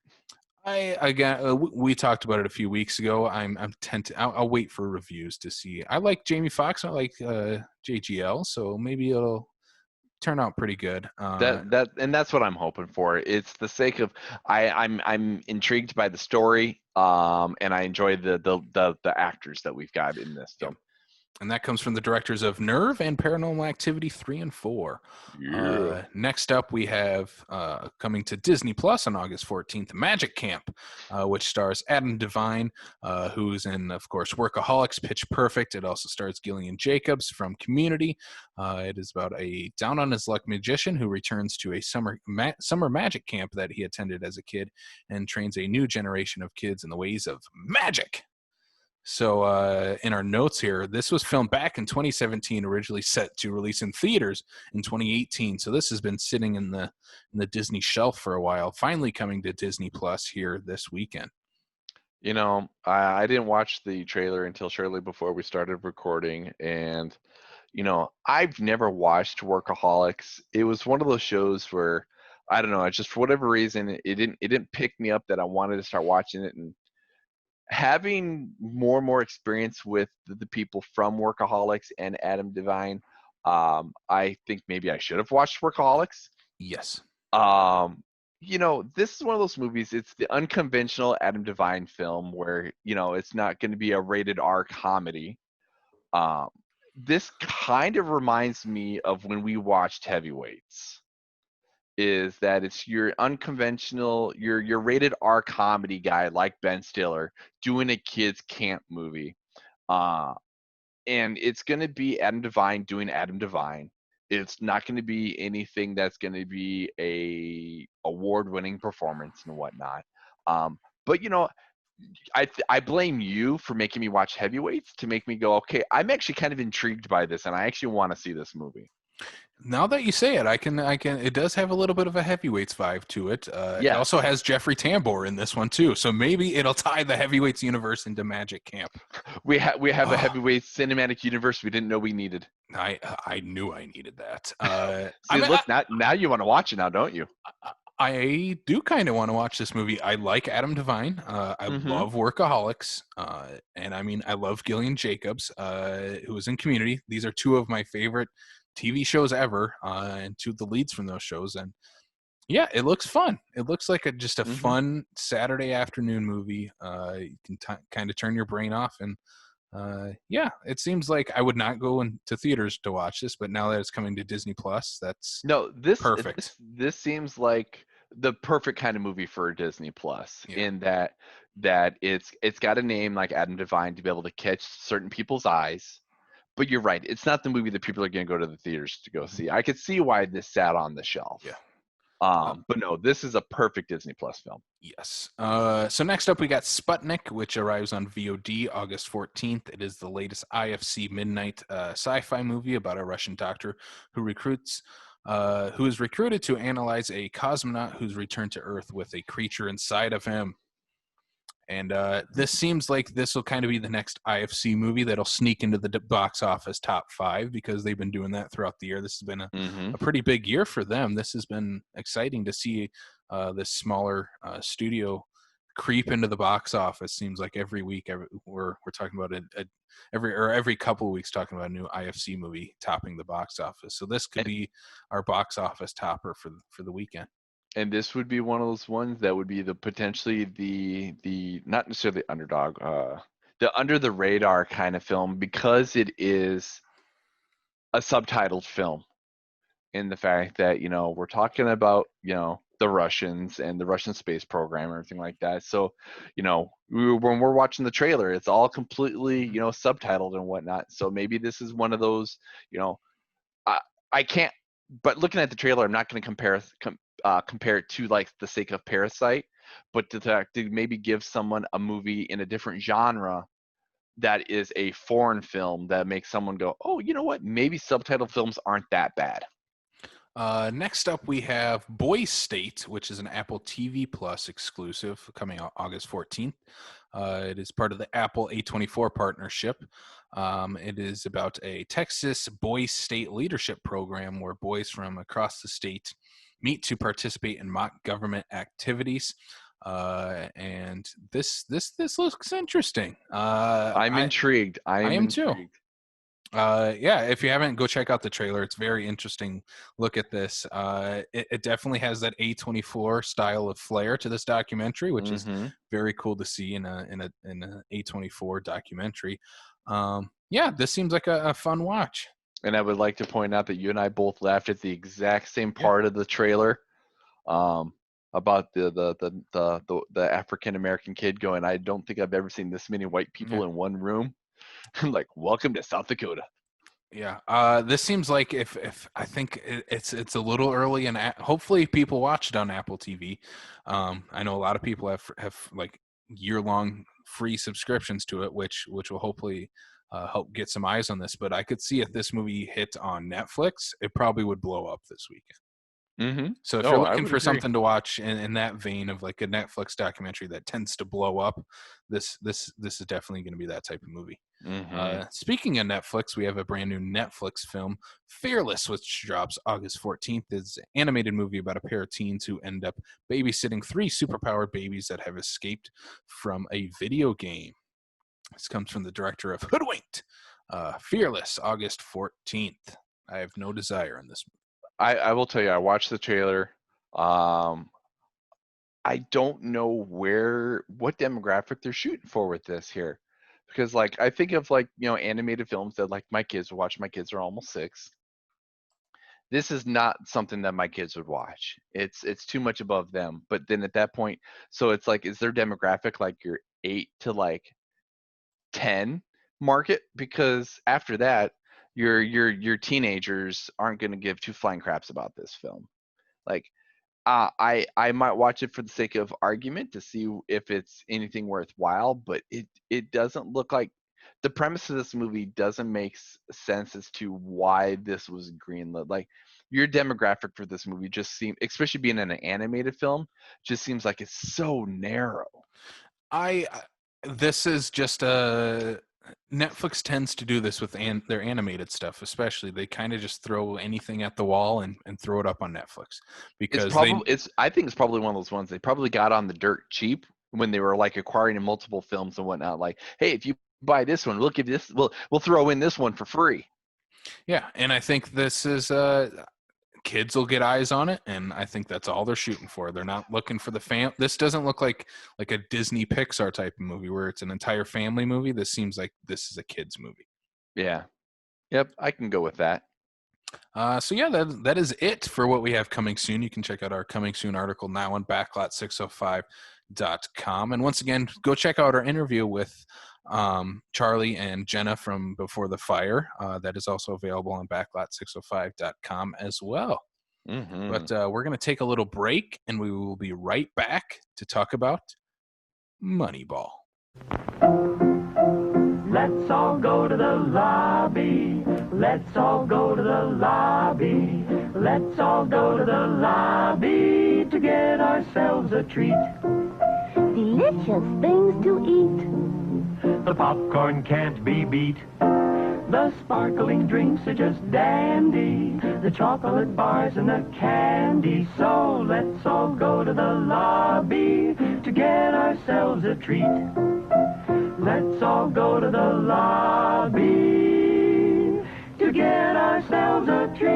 We talked about it a few weeks ago. I'll wait for reviews to see. I like Jamie Foxx. I like JGL, so maybe it'll turn out pretty good. That's what I'm hoping for. It's the sake of I'm intrigued by the story, and I enjoy the actors that we've got in this film. And that comes from the directors of Nerve and Paranormal Activity 3 and 4. Yeah. Next up, we have coming to Disney Plus on August 14th, Magic Camp, which stars Adam Devine, who's in, of course, Workaholics, Pitch Perfect. It also stars Gillian Jacobs from Community. It is about a down-on-his-luck magician who returns to a summer magic camp that he attended as a kid and trains a new generation of kids in the ways of magic. So in our notes here, this was filmed back in 2017, originally set to release in theaters in 2018. So this has been sitting in the Disney shelf for a while, finally coming to Disney Plus here this weekend. I didn't watch the trailer until shortly before we started recording, and I've never watched Workaholics. It was one of those shows where I don't know, just for whatever reason, it didn't pick me up that I wanted to start watching it. And having more and more experience with the people from Workaholics and Adam Devine, I think maybe I should have watched Workaholics. Yes. This is one of those movies. It's the unconventional Adam Devine film where it's not going to be a rated R comedy. This kind of reminds me of when we watched Heavyweights. is that it's your unconventional, your rated R comedy guy like Ben Stiller doing a kids camp movie. Uh, and it's going to be Adam Devine doing Adam Devine. It's not going to be anything that's going to be a award-winning performance and whatnot. But I blame you for making me watch Heavyweights to make me go, okay, I'm actually kind of intrigued by this, and I actually want to see this movie. Now that you say it, I can. It does have a little bit of a Heavyweights vibe to it. It Yes, also has Jeffrey Tambor in this one too, so maybe it'll tie the Heavyweights universe into Magic Camp. we have a Oh, Heavyweights cinematic universe we didn't know we needed. I knew I needed that. I See, mean, look, now you want to watch it now, don't you? I do kind of want to watch this movie. I like Adam Devine. I Mm-hmm. love Workaholics, and I mean, I love Gillian Jacobs, who was in Community. These are two of my favorite TV shows ever, and two of the leads from those shows. And yeah, it looks fun. It looks like just a Mm-hmm. fun Saturday afternoon movie. You can kind of turn your brain off, and yeah, it seems like I would not go into theaters to watch this, but now that it's coming to Disney Plus, that's No, this perfect. this this seems like the perfect kind of movie for Disney Plus Yeah. in that it's got a name like Adam Devine to be able to catch certain people's eyes. But you're right, it's not the movie that people are going to go to the theaters to go Mhm. see. I could see why this sat on the shelf. Yeah. But no, this is a perfect Disney Plus film. Yes. So next up, we got Sputnik, which arrives on VOD August 14th. It is the latest IFC midnight sci-fi movie about a Russian doctor who who is recruited to analyze a cosmonaut who's returned to Earth with a creature inside of him. And this seems like this will kind of be the next IFC movie that'll sneak into the box office top 5 because they've been doing that throughout the year. This has been Mm-hmm. a pretty big year for them. This has been exciting to see this smaller studio creep into the box office. Seems like every week we're talking about every couple of weeks talking about a new IFC movie topping the box office. So this could be our box office topper for the weekend. And this would be one of those ones that would be the potentially the not necessarily underdog, the under the radar kind of film because it is a subtitled film in the fact that we're talking about the Russians and the Russian space program and everything like that. So when we're watching the trailer, it's all completely subtitled and whatnot. So maybe this is one of those you know I I can't. But looking at the trailer, I'm not going to compare it to like the sake of Parasite, but to maybe give someone a movie in a different genre that is a foreign film that makes someone go, oh, you know what? Maybe subtitle films aren't that bad. Next up, we have Boy State, which is an Apple TV Plus exclusive coming out August 14th. It is part of the Apple A24 partnership. It is about a Texas Boy State leadership program where boys from across the state meet to participate in mock government activities. And this looks interesting. I'm intrigued. I I am am too. intrigued. Yeah, if you haven't, go check out the trailer. It's very interesting. Look at this. It definitely has that A24 style of flair to this documentary, which is Hmm. very cool to see in a A24 documentary. Yeah, this seems like a fun watch. And I would like to point out that you and I both laughed at the exact same Yeah, part of the trailer, um, about the African American kid going, I don't think I've ever seen this many white yeah. people in one room. I'm like, welcome to South Dakota. Yeah, this seems like if I think it's a little early, and hopefully people watch it on Apple TV. I know a lot of people have like year long free subscriptions to it, which will hopefully help get some eyes on this. But I could see if this movie hit on Netflix, it probably would blow up this weekend. Hmm. So if you're Oh, I looking would for agree. something to watch in that vein of like a Netflix documentary that tends to blow up, this is definitely going to be that type of movie. Hmm. Speaking of Netflix, we have a brand new Netflix film, Fearless, which drops August 14th. It's an animated movie about a pair of teens who end up babysitting three superpowered babies that have escaped from a video game. This comes from the director of Hoodwinked. Fearless, August 14th. I have no desire in this movie. I will tell you, I watched the trailer. Um, I don't know what demographic they're shooting for with this here, because like I think of like animated films that like my kids will watch. My kids are almost 6, this is not something that my kids would watch. It's too much above them. But then at that point, so it's like, is their demographic like your 8 to like 10 market? Because after that, your teenagers aren't going to give two flying craps about this film. Like, I might watch it for the sake of argument to see if it's anything worthwhile, but it doesn't look like the premise of this movie doesn't make sense as to why this was greenlit. Like, your demographic for this movie just seems, especially being an animated film, just seems like it's so narrow. I this is just a Netflix tends to do this with their animated stuff, especially. They kind of just throw anything at the wall and throw it up on Netflix It's because they probably it's I think it's probably one of those ones they probably got on the dirt cheap when they were like acquiring multiple films and whatnot. Like, hey, if you buy this one, we'll give this we'll throw in this one for free. yeah, and I think this is kids will get eyes on it, and I think that's all they're shooting for. They're not looking for the fam. This doesn't look like a Disney Pixar type of movie where it's an entire family movie. This seems like this is a kids movie. Yeah. Yep, I can go with that. So yeah, that is it for what we have coming soon. You can check out our coming soon article now on backlot605.com. And once again, go check out our interview with Charlie and Jenna from Before the Fire. That is also available on backlot605.com as well. Mm-hmm. But we're going to take a little break, and we will be right back to talk about Moneyball. Let's all go to the lobby. Let's all go to the lobby. Let's all go to the lobby to get ourselves a treat. Delicious things to eat. The popcorn can't be beat. The sparkling drinks are just dandy. The chocolate bars and the candy. So let's all go to the lobby to get ourselves a treat. Let's all go to the lobby to get ourselves a treat.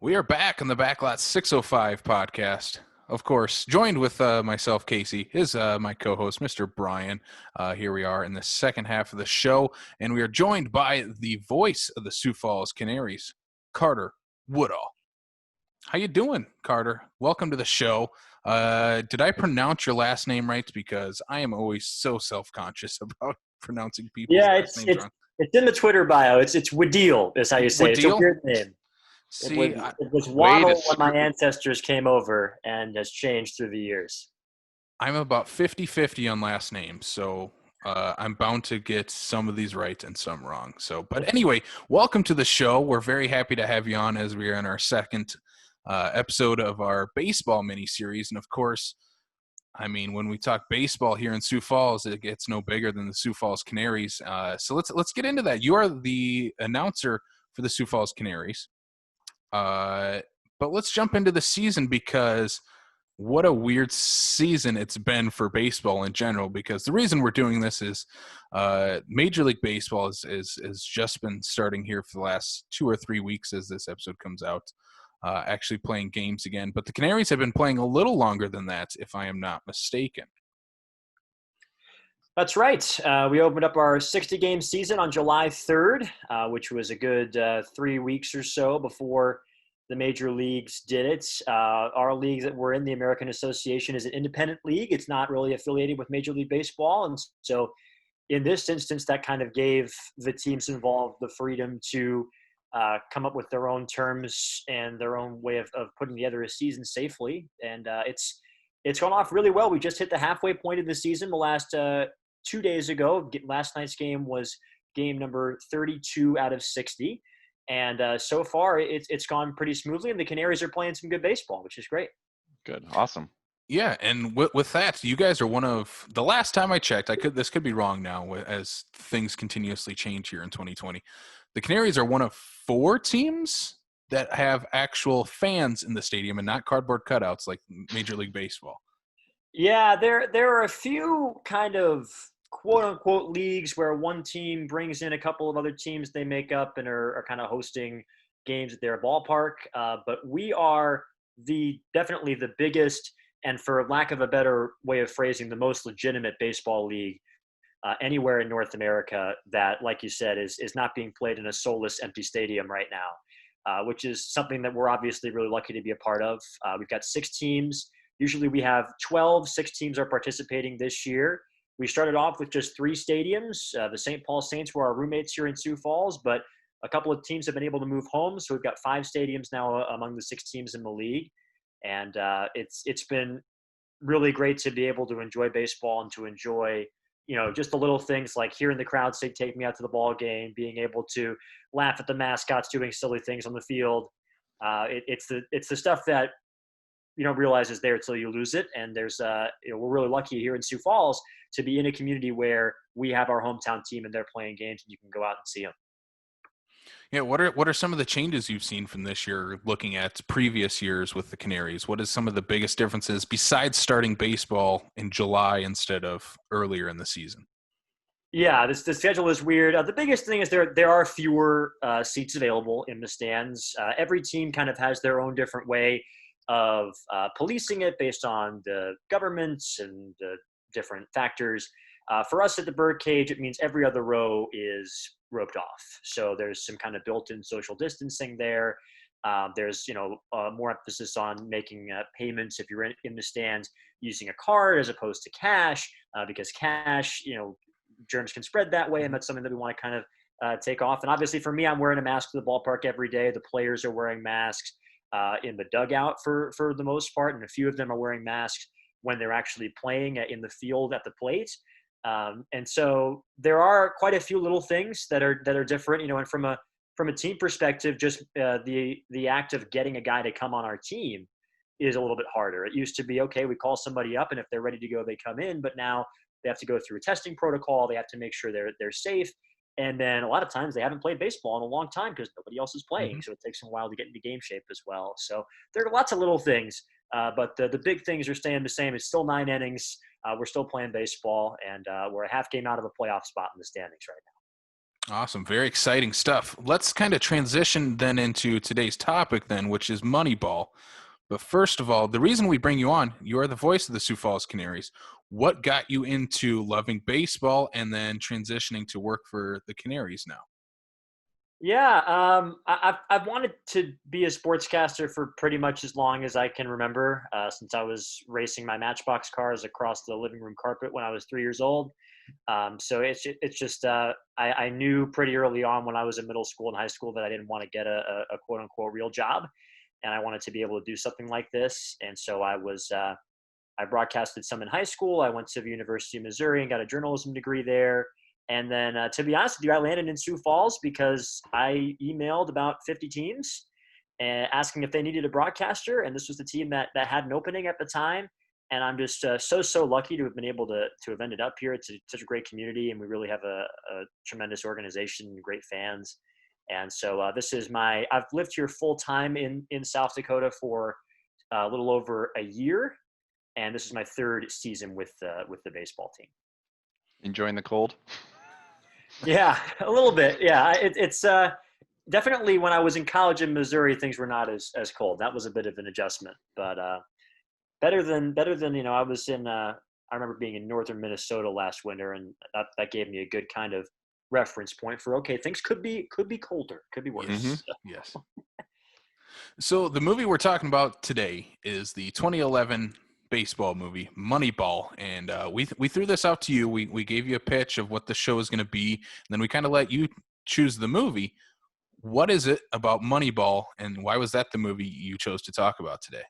We are back on the Backlot 605 podcast. Of course, joined with myself, Casey, is my co-host, Mr. Brian. Here we are in the second half of the show, and we are joined by the voice of the Sioux Falls Canaries, Carter Woodiel. How you doing, Carter? Welcome to the show. Did I pronounce your last name right? Because I am always so self-conscious about pronouncing people's last names wrong. It's in the Twitter bio. It's Woodiel is how you say it. It's a Woodiel? weird name. See, It was Waddle when my ancestors came over and has changed through the years. I'm about 50-50 on last names, so I'm bound to get some of these right and some wrong. So, but anyway, welcome to the show. We're very happy to have you on as we are in our second episode of our baseball mini-series. And of course, I mean, when we talk baseball here in Sioux Falls, it gets no bigger than the Sioux Falls Canaries. So let's get into that. You are the announcer for the Sioux Falls Canaries. But let's jump into the season, because what a weird season it's been for baseball in general. Because the reason we're doing this is Major League Baseball is just been starting here for the last 2 or 3 weeks as this episode comes out, actually playing games again. But the Canaries have been playing a little longer than that, if I am not mistaken. That's right. We opened up our 60-game season on July 3rd, which was a good 3 weeks or so before the major leagues did it. Our league that we're in, the American Association, is an independent league. It's not really affiliated with Major League Baseball. And so in this instance, that kind of gave the teams involved the freedom to come up with their own terms and their own way of putting together a season safely. And it's gone off really well. We just hit the halfway point of the season the last 2 days ago. Last night's game was game number 32 out of 60. And so far, it's gone pretty smoothly, and the Canaries are playing some good baseball, which is great. Good. Awesome. Yeah, and with that, you guys are one of the last time I checked. This could be wrong now as things continuously change here in 2020. The Canaries are one of 4 teams that have actual fans in the stadium and not cardboard cutouts like Major League Baseball. Yeah, there are a few kind of quote-unquote leagues where one team brings in a couple of other teams they make up and are kind of hosting games at their ballpark. But we are definitely the biggest, and for lack of a better way of phrasing, the most legitimate baseball league anywhere in North America that, like you said, is not being played in a soulless, empty stadium right now, which is something that we're obviously really lucky to be a part of. We've got 6 teams. Usually we have 12. 6 teams are participating this year. We started off with just 3 stadiums. The St. Paul Saints were our roommates here in Sioux Falls, but a couple of teams have been able to move home. So we've got 5 stadiums now among the 6 teams in the league. And it's been really great to be able to enjoy baseball and to enjoy, just the little things like hearing the crowd say, "Take me out to the ball game," being able to laugh at the mascots doing silly things on the field. It's the stuff that you don't realize is there until you lose it. And we're really lucky here in Sioux Falls to be in a community where we have our hometown team and they're playing games and you can go out and see them. Yeah, what are some of the changes you've seen from this year looking at previous years with the Canaries? What is some of the biggest differences besides starting baseball in July instead of earlier in the season? Yeah, the schedule is weird. The biggest thing is there are fewer seats available in the stands. Every team kind of has their own different way of policing it based on the governments and the different factors. For us at the Birdcage, it means every other row is roped off. So there's some kind of built-in social distancing there. There's more emphasis on making payments if you're in the stands using a card as opposed to cash, because cash, germs can spread that way, and that's something that we want to kind of take off. And obviously for me, I'm wearing a mask to the ballpark every day. The players are wearing masks in the dugout for the most part, and a few of them are wearing masks when they're actually playing in the field at the plate. And so there are quite a few little things that are different, and from a team perspective, just the act of getting a guy to come on our team is a little bit harder. It used to be, okay, we call somebody up and if they're ready to go, they come in, but now they have to go through a testing protocol. They have to make sure they're safe. And then a lot of times they haven't played baseball in a long time because nobody else is playing. Mm-hmm. So it takes them a while to get into game shape as well. So there are lots of little things, but the big things are staying the same. It's still 9 innings. We're still playing baseball, and we're a half game out of a playoff spot in the standings right now. Awesome. Very exciting stuff. Let's kind of transition then into today's topic then, which is Moneyball. But first of all, the reason we bring you on, you are the voice of the Sioux Falls Canaries. What got you into loving baseball and then transitioning to work for the Canaries now? Yeah, I've wanted to be a sportscaster for pretty much as long as I can remember, since I was racing my Matchbox cars across the living room carpet when I was 3 years old. So it's just I knew pretty early on when I was in middle school and high school that I didn't want to get a quote unquote real job, and I wanted to be able to do something like this. And so I broadcasted some in high school. I went to the University of Missouri and got a journalism degree there. And then, to be honest with you, I landed in Sioux Falls because I emailed about 50 teams asking if they needed a broadcaster. And this was the team that had an opening at the time. And I'm just so lucky to have been able to have ended up here. It's such a great community, and we really have a tremendous organization, great fans. And so I've lived here full time in South Dakota for a little over a year. And this is my 3rd season with the baseball team. Enjoying the cold? Yeah, a little bit. Yeah, it's definitely when I was in college in Missouri, things were not as cold. That was a bit of an adjustment, but better than I was in. I remember being in northern Minnesota last winter, and that gave me a good kind of reference point for, okay, things could be colder, could be worse. Mm-hmm. Yes. So the movie we're talking about today is the 2011 baseball movie Moneyball, and we threw this out to you. We gave you a pitch of what the show is going to be, and then we kind of let you choose the movie. What is it about Moneyball, and why was that the movie you chose to talk about today?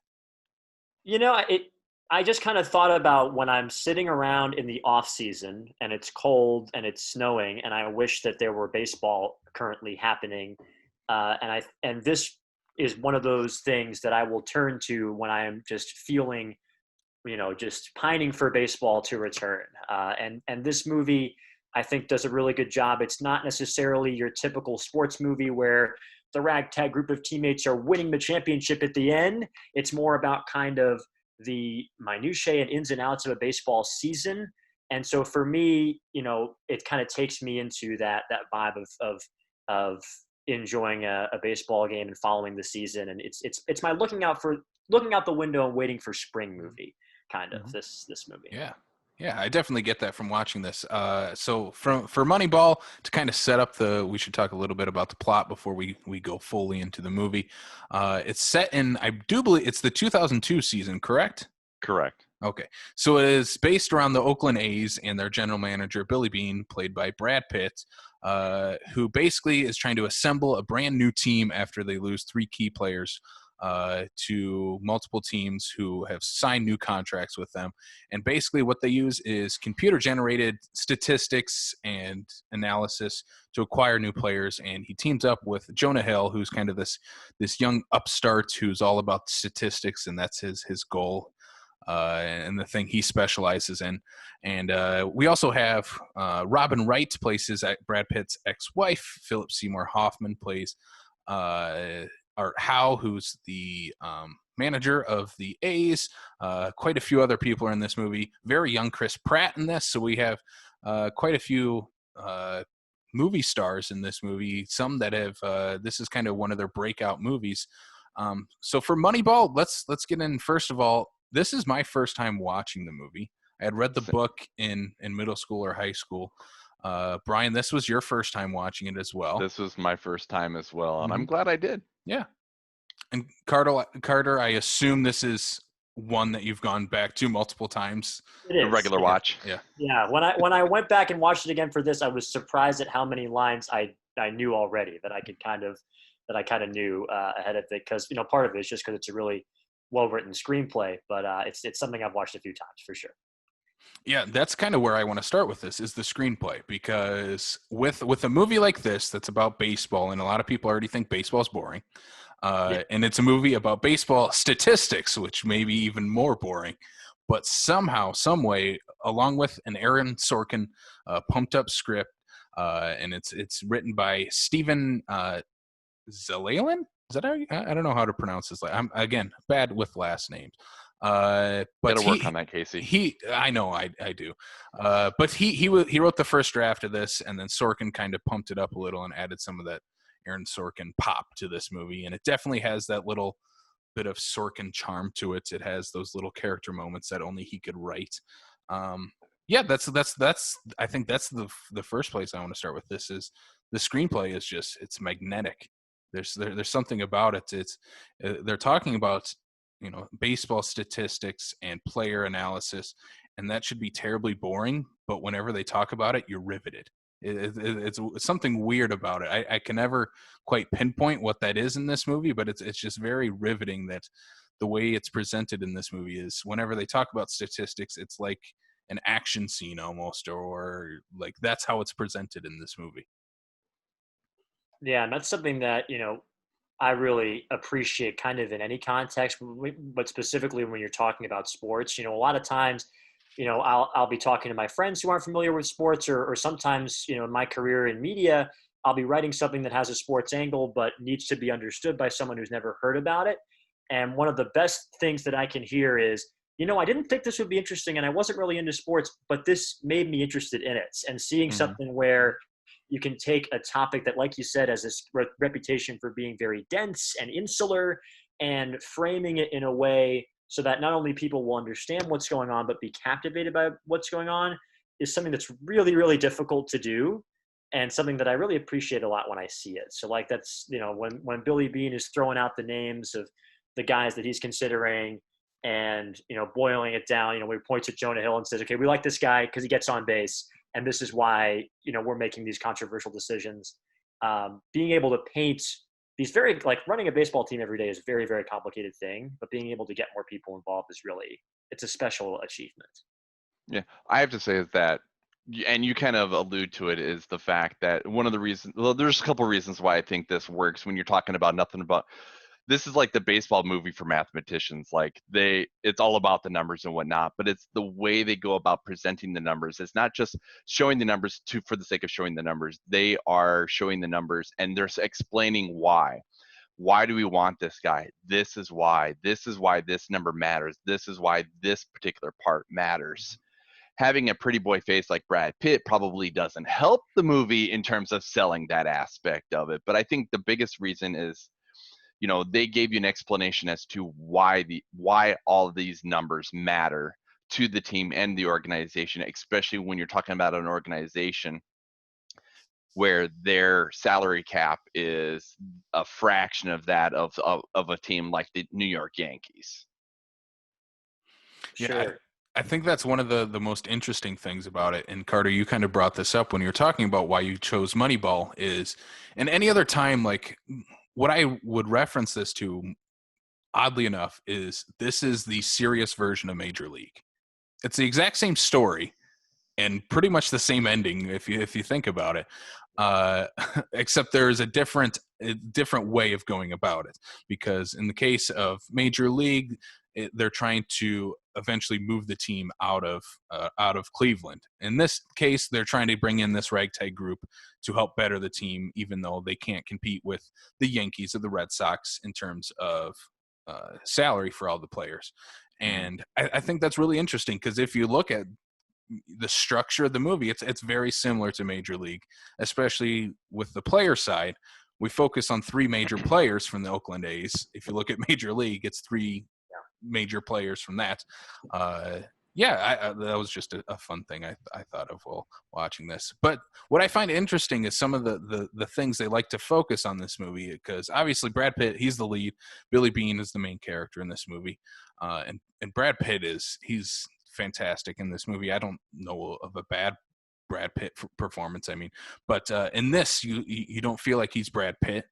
I just kind of thought about when I'm sitting around in the off season and it's cold and it's snowing, and I wish that there were baseball currently happening, and this is one of those things that I will turn to when I am just feeling, just pining for baseball to return. And this movie, I think, does a really good job. It's not necessarily your typical sports movie where the ragtag group of teammates are winning the championship at the end. It's more about kind of the minutiae and ins and outs of a baseball season. And so for me, it kind of takes me into that vibe of enjoying a baseball game and following the season. And it's my looking out the window and waiting for spring movie. Kind of this movie. Yeah. Yeah, I definitely get that from watching this. So for Moneyball, to kind of set up we should talk a little bit about the plot before we go fully into the movie. It's set in, I do believe it's the 2002 season, correct? Correct. Okay. So it is based around the Oakland A's and their general manager, Billy Beane, played by Brad Pitt, who basically is trying to assemble a brand new team after they lose 3 key players to multiple teams who have signed new contracts with them. And basically what they use is computer-generated statistics and analysis to acquire new players. And he teams up with Jonah Hill, who's kind of this young upstart who's all about statistics, and that's his goal. And the thing he specializes in. And we also have Robin Wright plays Brad Pitt's ex-wife. Philip Seymour Hoffman plays Art Howe, who's the manager of the A's. Quite a few other people are in this movie. Very young Chris Pratt in this. So we have quite a few movie stars in this movie. Some that have this is kind of one of their breakout movies. So for Moneyball, let's get in. First of all, this is my first time watching the movie. I had read the book in middle school or high school. Brian, this was your first time watching it as well. This was my first time as well, and I'm glad I did. Yeah. And Carter, I assume this is one that you've gone back to multiple times. It is. A regular watch. Yeah. Yeah. When I went back and watched it again for this, I was surprised at how many lines I knew already that I kind of knew ahead of it, because part of it is just because it's a really well-written screenplay, but it's something I've watched a few times for sure. Yeah, that's kind of where I want to start with this, is the screenplay, because with a movie like this that's about baseball, and a lot of people already think baseball's boring, and it's a movie about baseball statistics, which may be even more boring, but somehow, some way, along with an Aaron Sorkin pumped up script, and it's written by Steven Zalalin. Is that how I don't know how to pronounce his last. I'm again bad with last names. But gotta work on that, Casey. I know I do. But he wrote the first draft of this, and then Sorkin kind of pumped it up a little and added some of that Aaron Sorkin pop to this movie, and it definitely has that little bit of Sorkin charm to it. It has those little character moments that only he could write. Yeah, that's I think that's the first place I want to start with. This is the screenplay is just, it's magnetic. There's something about it. It's they're talking about baseball statistics and player analysis, and that should be terribly boring. But whenever they talk about it, you're riveted. It's something weird about it. I can never quite pinpoint what that is in this movie, but it's just very riveting that the way it's presented in this movie is whenever they talk about statistics, it's like an action scene almost, or like that's how it's presented in this movie. Yeah, and that's something that I really appreciate kind of in any context, but specifically when you're talking about sports. A lot of times, I'll be talking to my friends who aren't familiar with sports, or sometimes, in my career in media, I'll be writing something that has a sports angle but needs to be understood by someone who's never heard about it. And one of the best things that I can hear is, I didn't think this would be interesting, and I wasn't really into sports, but this made me interested in it. And seeing something where you can take a topic that, like you said, has this reputation for being very dense and insular, and framing it in a way so that not only people will understand what's going on, but be captivated by what's going on, is something that's really, really difficult to do, and something that I really appreciate a lot when I see it. So like that's, when Billy Beane is throwing out the names of the guys that he's considering, and, boiling it down, when he points at Jonah Hill and says, okay, we like this guy because he gets on base, and this is why, we're making these controversial decisions. Being able to paint these running a baseball team every day is a very, very complicated thing, but being able to get more people involved is it's a special achievement. Yeah, I have to say is that, and you kind of allude to it, is the fact that one of the reasons, well, there's a couple of reasons why I think this works when you're talking about nothing about, this is like the baseball movie for mathematicians. Like it's all about the numbers and whatnot, but it's the way they go about presenting the numbers. It's not just showing the numbers for the sake of showing the numbers. They are showing the numbers, and they're explaining why. Why do we want this guy? This is why. This is why this number matters. This is why this particular part matters. Having a pretty boy face like Brad Pitt probably doesn't help the movie in terms of selling that aspect of it. But I think the biggest reason is, they gave you an explanation as to why all of these numbers matter to the team and the organization, especially when you're talking about an organization where their salary cap is a fraction of that of a team like the New York Yankees. Yeah, Sure. I think that's one of the most interesting things about it. And Carter, you kind of brought this up when you were talking about why you chose Moneyball is, and any other time, like what I would reference this to, oddly enough, is this is the serious version of Major League. It's the exact same story and pretty much the same ending if you think about it, except there is a different way of going about it. Because in the case of Major League, they're trying to eventually move the team out of Cleveland. In this case, they're trying to bring in this ragtag group to help better the team, even though they can't compete with the Yankees or the Red Sox in terms of salary for all the players. And I think that's really interesting because if you look at the structure of the movie, it's very similar to Major League, especially with the player side. We focus on three major players from the Oakland A's. If you look at Major League, it's three major players from that. That was just a fun thing I thought of while watching this. But what I find interesting is some of the things they like to focus on this movie, because obviously Brad Pitt, he's the lead. Billy Beane is the main character in this movie. And Brad Pitt he's fantastic in this movie. I don't know of a bad Brad Pitt performance. I mean, but in this, you don't feel like he's Brad Pitt.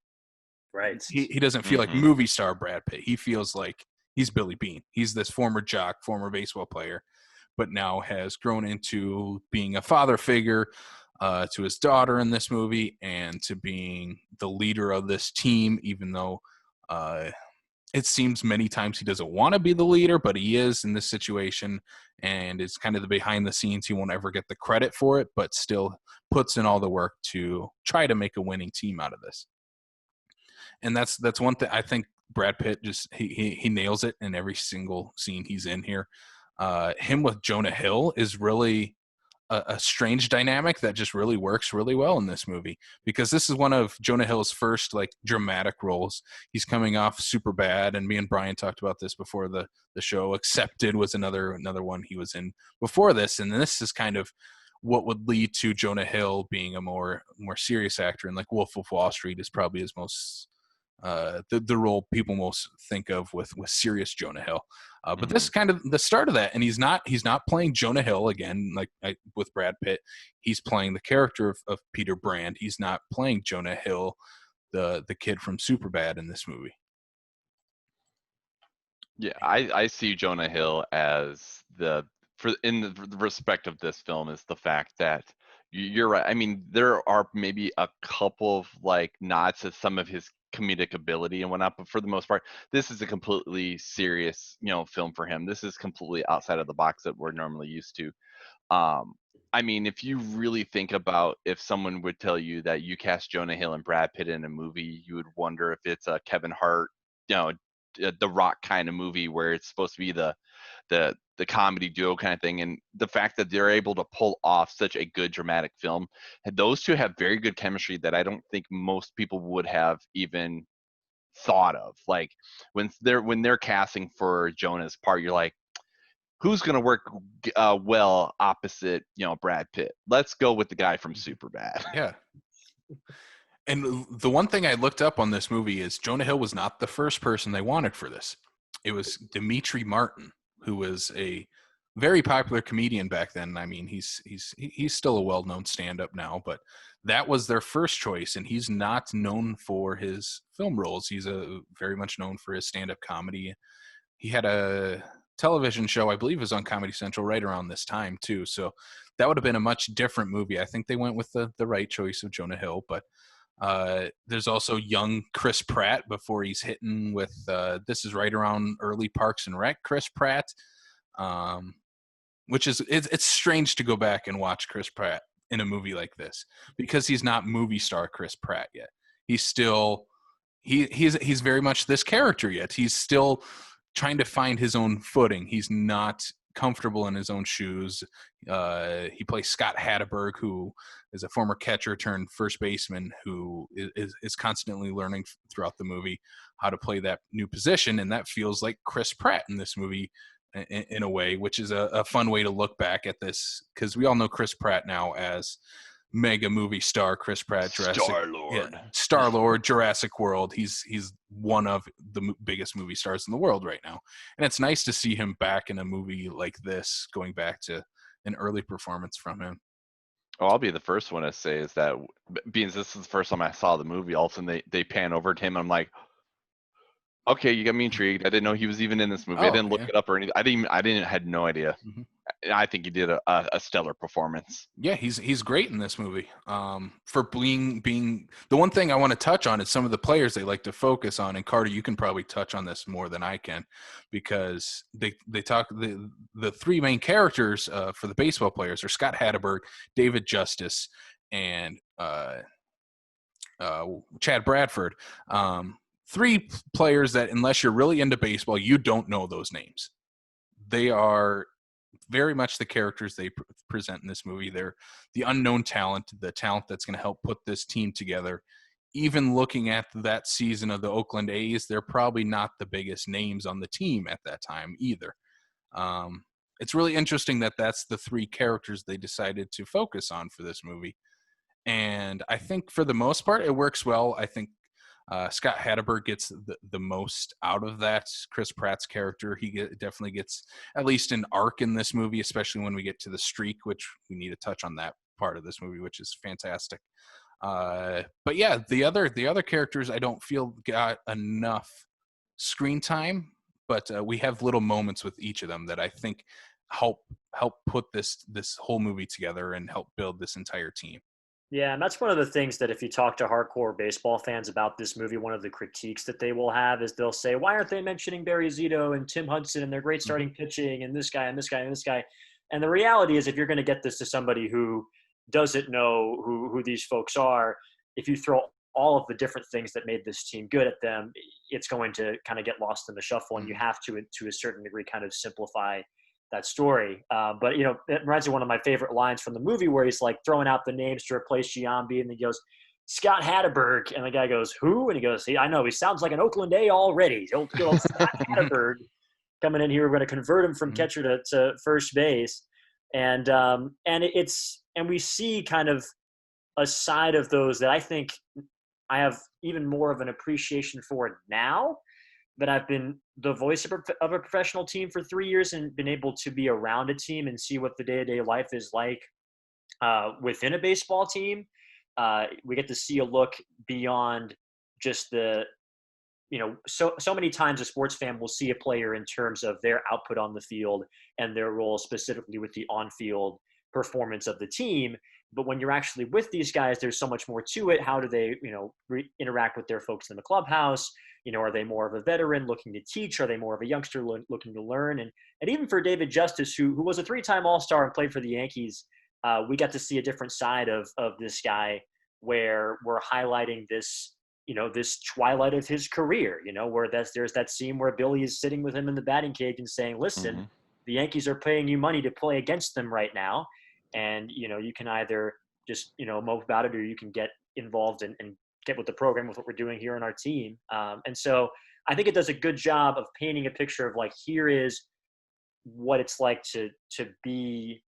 Right. He doesn't feel like movie star Brad Pitt. He feels like he's Billy Beane. He's this former jock, former baseball player, but now has grown into being a father figure to his daughter in this movie and to being the leader of this team, even though it seems many times he doesn't want to be the leader, but he is in this situation, and it's kind of the behind the scenes. He won't ever get the credit for it, but still puts in all the work to try to make a winning team out of this. And that's one thing I think Brad Pitt just he nails it in every single scene he's in here. Him with Jonah Hill is really a strange dynamic that just really works really well in this movie, because this is one of Jonah Hill's first like dramatic roles. He's coming off Superbad, and me and Brian talked about this before the show. Accepted was another one he was in before this, and this is kind of what would lead to Jonah Hill being a more serious actor. And like Wolf of Wall Street is probably his most the role people most think of with serious Jonah Hill. But this is kind of the start of that, and he's not playing Jonah Hill again with Brad Pitt. He's playing the character of Peter Brand. He's not playing Jonah Hill, the kid from Superbad in this movie. Yeah, I see Jonah Hill as in the respect of this film is the fact that you're right. I mean, there are maybe a couple of like nods to some of his comedic ability and whatnot, but for the most part, this is a completely serious, film for him. This is completely outside of the box that we're normally used to. I mean, if you really think about if someone would tell you that you cast Jonah Hill and Brad Pitt in a movie, you would wonder if it's a Kevin Hart, The Rock kind of movie where it's supposed to be the comedy duo kind of thing. And the fact that they're able to pull off such a good dramatic film, those two have very good chemistry that I don't think most people would have even thought of. Like when they're casting for Jonah's part, you're like, who's going to work well opposite Brad Pitt? Let's go with the guy from Superbad. Yeah. And the one thing I looked up on this movie is Jonah Hill was not the first person they wanted for this. It was Demetri Martin, who was a very popular comedian back then. I mean, he's still a well-known stand-up now, but that was their first choice, and he's not known for his film roles. He's very much known for his stand-up comedy. He had a television show, I believe, was on Comedy Central right around this time too. So that would have been a much different movie. I think they went with the right choice of Jonah Hill, but there's also young Chris Pratt before he's hitting with this is right around early Parks and Rec Chris Pratt, which is it's strange to go back and watch Chris Pratt in a movie like this because he's not movie star Chris Pratt yet. He's still he's very much this character yet. He's still trying to find his own footing. He's not comfortable in his own shoes. He plays Scott Hatteberg, who is a former catcher turned first baseman who is constantly learning throughout the movie how to play that new position. And that feels like Chris Pratt in this movie in a way, which is a fun way to look back at this, because we all know Chris Pratt now as mega movie star Chris Pratt, Star-Lord, Jurassic World. He's one of the biggest movie stars in the world right now, and it's nice to see him back in a movie like this, going back to an early performance from him. Oh, I'll be the first one to say is that being this is the first time I saw the movie, all of a sudden they pan over to him, and I'm like, okay, you got me intrigued. I didn't know he was even in this movie. I didn't look it up or anything. I had no idea. Mm-hmm. I think he did a stellar performance. Yeah, he's great in this movie. For being the one thing I want to touch on is some of the players they like to focus on. And Carter, you can probably touch on this more than I can, because they talk the three main characters for the baseball players are Scott Hatteberg, David Justice, and Chad Bradford. Three players that, unless you're really into baseball, you don't know those names. They are very much the characters they present in this movie. They're the unknown talent, the talent that's going to help put this team together. Even looking at that season of the Oakland A's, they're probably not the biggest names on the team at that time either. It's really interesting that that's the three characters they decided to focus on for this movie. And I think for the most part, it works well. I think Scott Hatteberg gets the most out of that. Chris Pratt's character, definitely gets at least an arc in this movie, especially when we get to the streak, which we need to touch on that part of this movie, which is fantastic. But yeah, the other characters I don't feel got enough screen time, but we have little moments with each of them that I think help put this whole movie together and help build this entire team. Yeah, and that's one of the things that if you talk to hardcore baseball fans about this movie, one of the critiques that they will have is they'll say, why aren't they mentioning Barry Zito and Tim Hudson and their great starting pitching and this guy and this guy and this guy? And the reality is, if you're going to get this to somebody who doesn't know who these folks are, if you throw all of the different things that made this team good at them, it's going to kind of get lost in the shuffle, and you have to a certain degree, kind of simplify that story. But, you know, it reminds me of one of my favorite lines from the movie where he's like throwing out the names to replace Giambi, and he goes, Scott Hatteberg. And the guy goes, who? And he goes, I know, he sounds like an Oakland A already. Old Scott Hatteberg coming in here. We're going to convert him from catcher to first base. And we see kind of a side of those that I think I have even more of an appreciation for now, that I've been the voice of a professional team for 3 years and been able to be around a team and see what the day-to-day life is like within a baseball team. We get to see a look beyond just the, you know, so many times a sports fan will see a player in terms of their output on the field and their role specifically with the on-field performance of the team. But when you're actually with these guys, there's so much more to it. How do they, you know, interact with their folks in the clubhouse? You know, are they more of a veteran looking to teach? Are they more of a youngster looking to learn? And even for David Justice, who was a 3-time All-Star and played for the Yankees, we got to see a different side of this guy, where we're highlighting this, you know, this twilight of his career, you know, where there's that scene where Billy is sitting with him in the batting cage and saying, listen, the Yankees are paying you money to play against them right now. And, you know, you can either just, you know, mope about it, or you can get involved and get with the program, with what we're doing here on our team. And so I think it does a good job of painting a picture of like, here is what it's like to be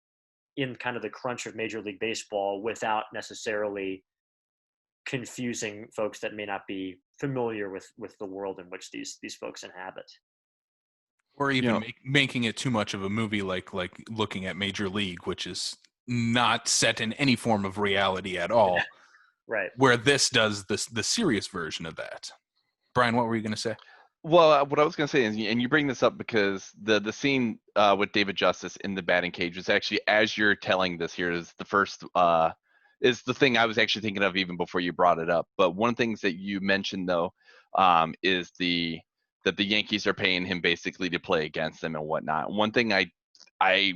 in kind of the crunch of Major League Baseball without necessarily confusing folks that may not be familiar with the world in which these folks inhabit. Or even making it too much of a movie like looking at Major League, which is not set in any form of reality at all. Right. Where this does the serious version of that. Brian, what were you going to say? Well, what I was going to say is, and you bring this up because the scene with David Justice in the batting cage was actually, as you're telling this here, is the first is the thing I was actually thinking of even before you brought it up. But one of the things that you mentioned though is that the Yankees are paying him basically to play against them and whatnot. One thing I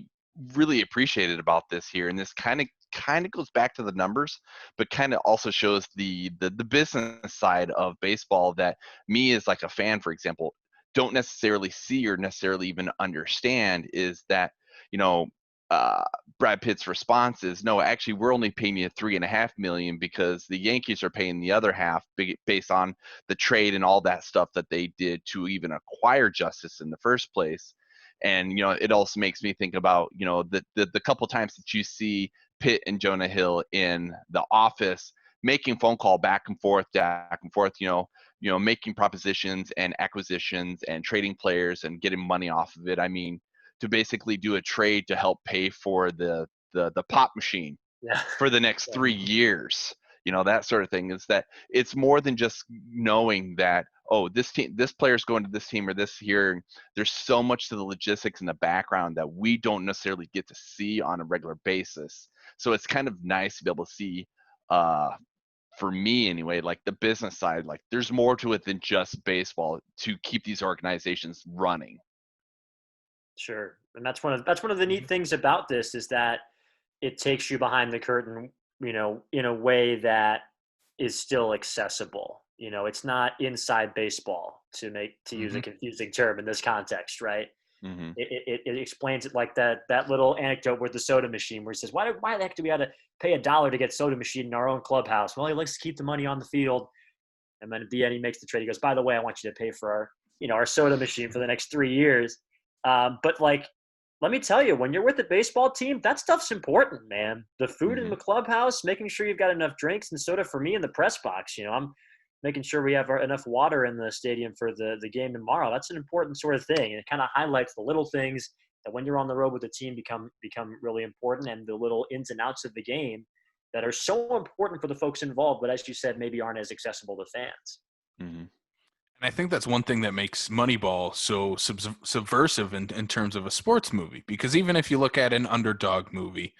really appreciated about this here, and this kind of goes back to the numbers, but kind of also shows the business side of baseball that me as like a fan, for example, don't necessarily see or necessarily even understand, is that, you know, Brad Pitt's response is, no, actually, we're only paying you $3.5 million because the Yankees are paying the other half based on the trade and all that stuff that they did to even acquire Justice in the first place. And it also makes me think about the couple times that you see Pitt and Jonah Hill in The Office making phone call back and forth, making propositions and acquisitions and trading players and getting money off of it. I mean, to basically do a trade to help pay for the pop machine for the next 3 years, that sort of thing. Is that it's more than just knowing that, oh, this player's going to this team or this here. There's so much to the logistics in the background that we don't necessarily get to see on a regular basis. So it's kind of nice to be able to see, for me anyway, like the business side, like there's more to it than just baseball to keep these organizations running. Sure. And that's one of the neat things about this, is that it takes you behind the curtain, in a way that is still accessible. It's not inside baseball, to use a confusing term in this context, right? Mm-hmm. It explains it like that little anecdote with the soda machine, where he says, why the heck do we have to pay $1 to get soda machine in our own clubhouse? Well, he likes to keep the money on the field. And then at the end, he makes the trade. He goes, by the way, I want you to pay for our soda machine for the next 3 years. But like, let me tell you, when you're with the baseball team, that stuff's important, man. The food in the clubhouse, making sure you've got enough drinks and soda. For me in the press box, I'm making sure we have enough water in the stadium for the game tomorrow. That's an important sort of thing. And it kind of highlights the little things that when you're on the road with the team become really important, and the little ins and outs of the game that are so important for the folks involved, but as you said, maybe aren't as accessible to fans. Mm-hmm. And I think that's one thing that makes Moneyball so subversive in terms of a sports movie, because even if you look at an underdog movie,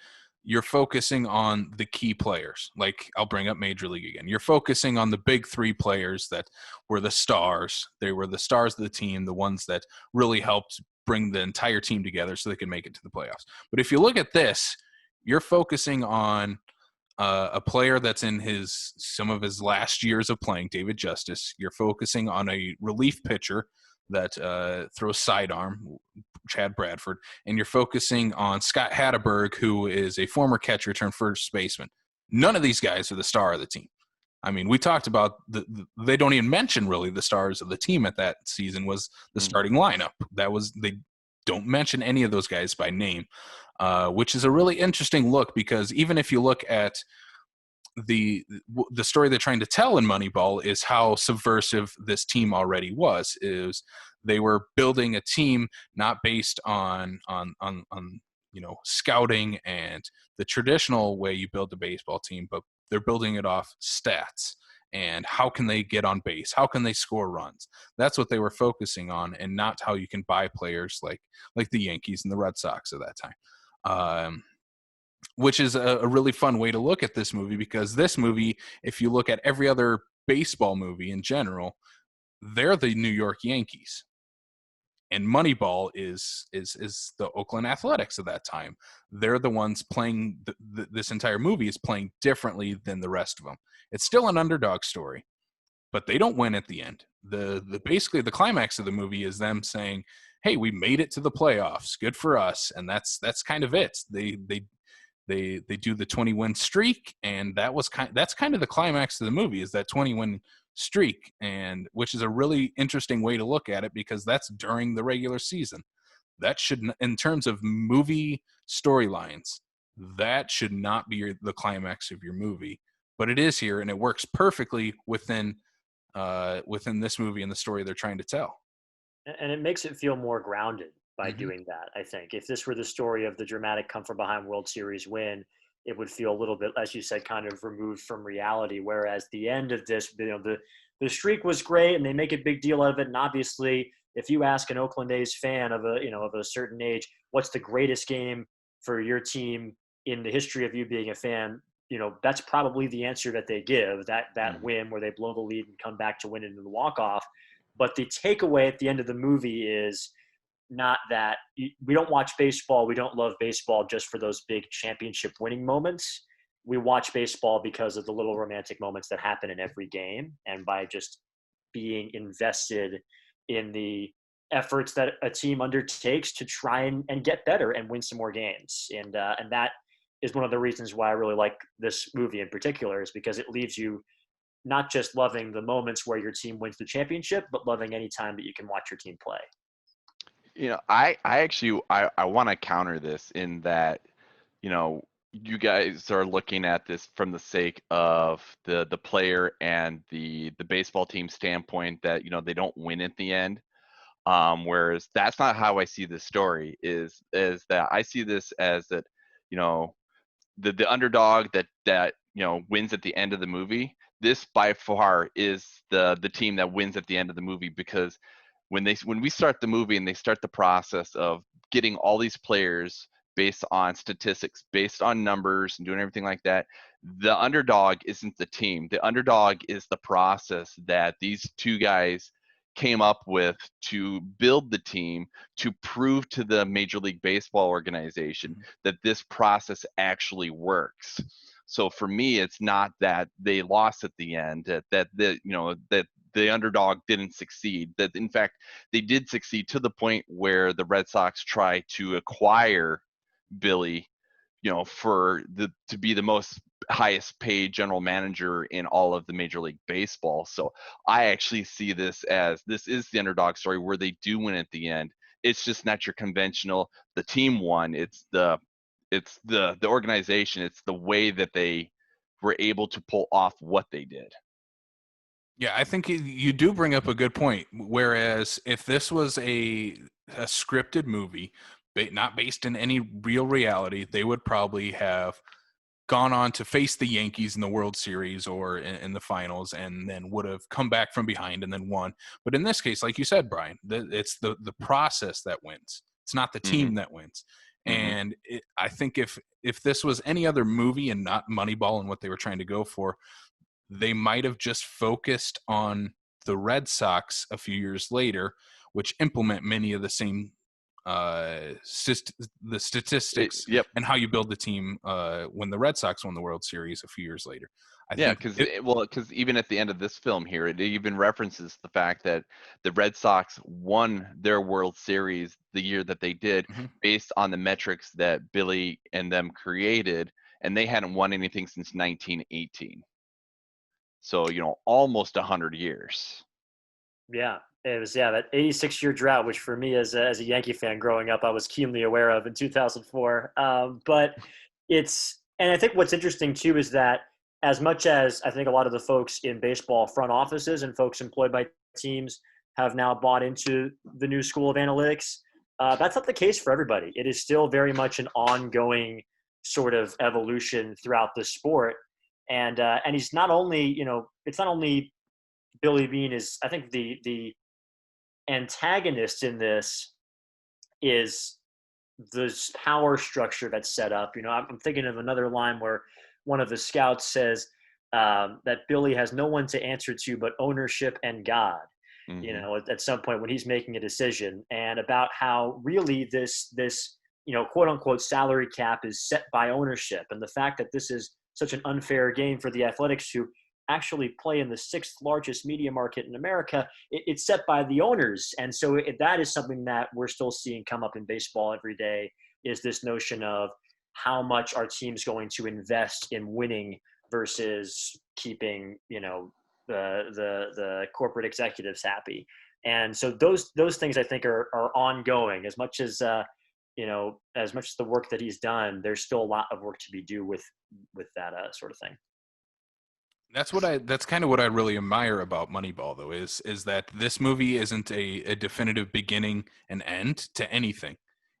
you're focusing on the key players. Like, I'll bring up Major League again. You're focusing on the big 3 players that were the stars. They were the stars of the team, the ones that really helped bring the entire team together so they could make it to the playoffs. But if you look at this, you're focusing on a player that's in some of his last years of playing, David Justice. You're focusing on a relief pitcher that throws sidearm, Chad Bradford, and you're focusing on Scott Hatteberg, who is a former catcher turned first baseman. None of these guys are the star of the team. I mean, we talked about they don't even mention really the stars of the team at that season was the starting lineup. They don't mention any of those guys by name. Which is a really interesting look, because even if you look at the story they're trying to tell in Moneyball is how subversive this team already was. Is they were building a team not based on scouting and the traditional way you build a baseball team, but they're building it off stats and how can they get on base, how can they score runs. That's what they were focusing on, and not how you can buy players like the Yankees and the Red Sox at that time. Which is a really fun way to look at this movie, because this movie, if you look at every other baseball movie in general, they're the New York Yankees. And Moneyball is the Oakland Athletics of that time. They're the ones playing this entire movie is playing differently than the rest of them. It's still an underdog story, but they don't win at the end. Basically the climax of the movie is them saying, "Hey, we made it to the playoffs. Good for us." And that's kind of it. They do the 20-win streak, and that's kind of the climax of the movie, is that 20-win streak, and which is a really interesting way to look at it, because that's during the regular season. That should, in terms of movie storylines, that should not be the climax of your movie, but it is here, and it works perfectly within this movie and the story they're trying to tell. And it makes it feel more grounded by doing that, I think. If this were the story of the dramatic come from behind World Series win, it would feel a little bit, as you said, kind of removed from reality. Whereas the end of this, the streak was great, and they make a big deal out of it. And obviously, if you ask an Oakland A's fan of a certain age, what's the greatest game for your team in the history of you being a fan, that's probably the answer that they give. That win where they blow the lead and come back to win it in the walk-off. But the takeaway at the end of the movie is not that we don't watch baseball. We don't love baseball just for those big championship winning moments. We watch baseball because of the little romantic moments that happen in every game, and by just being invested in the efforts that a team undertakes to try and get better and win some more games. And that is one of the reasons why I really like this movie in particular, is because it leaves you not just loving the moments where your team wins the championship, but loving any time that you can watch your team play. I actually I want to counter this in that, you guys are looking at this from the sake of the player and the baseball team standpoint that, they don't win at the end. Whereas that's not how I see this story. Is that I see this as that, you know, the underdog that wins at the end of the movie. This by far is the team that wins at the end of the movie, because when we start the movie and they start the process of getting all these players based on statistics, based on numbers and doing everything like that, the underdog isn't the team. The underdog is the process that these two guys came up with to build the team, to prove to the Major League Baseball organization that this process actually works. So for me, it's not that they lost at the end, that the underdog didn't succeed. That in fact they did succeed to the point where the Red Sox try to acquire Billy, to be the most highest paid general manager in all of the Major League Baseball. So I actually see this as this is the underdog story where they do win at the end. It's just not your conventional the team won. It's the organization. It's the way that they were able to pull off what they did. Yeah, I think you do bring up a good point. Whereas if this was a scripted movie, not based in any real reality, they would probably have gone on to face the Yankees in the World Series or in the finals, and then would have come back from behind and then won. But in this case, like you said, Brian, it's the process that wins. It's not the Mm-hmm. team that wins. Mm-hmm. And I think if this was any other movie and not Moneyball and what they were trying to go for, they might have just focused on the Red Sox a few years later, which implement many of the same the statistics Yep. and how you build the team when the Red Sox won the World Series a few years later. I think because even at the end of this film here, it even references the fact that the Red Sox won their World Series the year that they did, Mhm. based on the metrics that Billy and them created, and they hadn't won anything since 1918. So almost 100 years. Yeah, it was that 86-year drought, which for me as a Yankee fan growing up, I was keenly aware of in 2004. But and I think what's interesting too is that as much as I think a lot of the folks in baseball front offices and folks employed by teams have now bought into the new school of analytics, that's not the case for everybody. It is still very much an ongoing sort of evolution throughout the sport. And he's not only, it's not only Billy Beane is, I think the antagonist in this is this power structure that's set up. I'm thinking of another line where one of the scouts says that Billy has no one to answer to but ownership and God. Mm-hmm. At some point when he's making a decision, and about how really this quote unquote salary cap is set by ownership, and the fact that this is such an unfair game for the Athletics to actually play in the sixth largest media market in America, it's set by the owners. And so that is something that we're still seeing come up in baseball every day, is this notion of how much our team's going to invest in winning versus keeping, the corporate executives happy. And so those things I think are ongoing. As much as as much as the work that he's done, there's still a lot of work to be done with that sort of thing. That's kind of what I really admire about Moneyball, though, is that this movie isn't a definitive beginning and end to anything.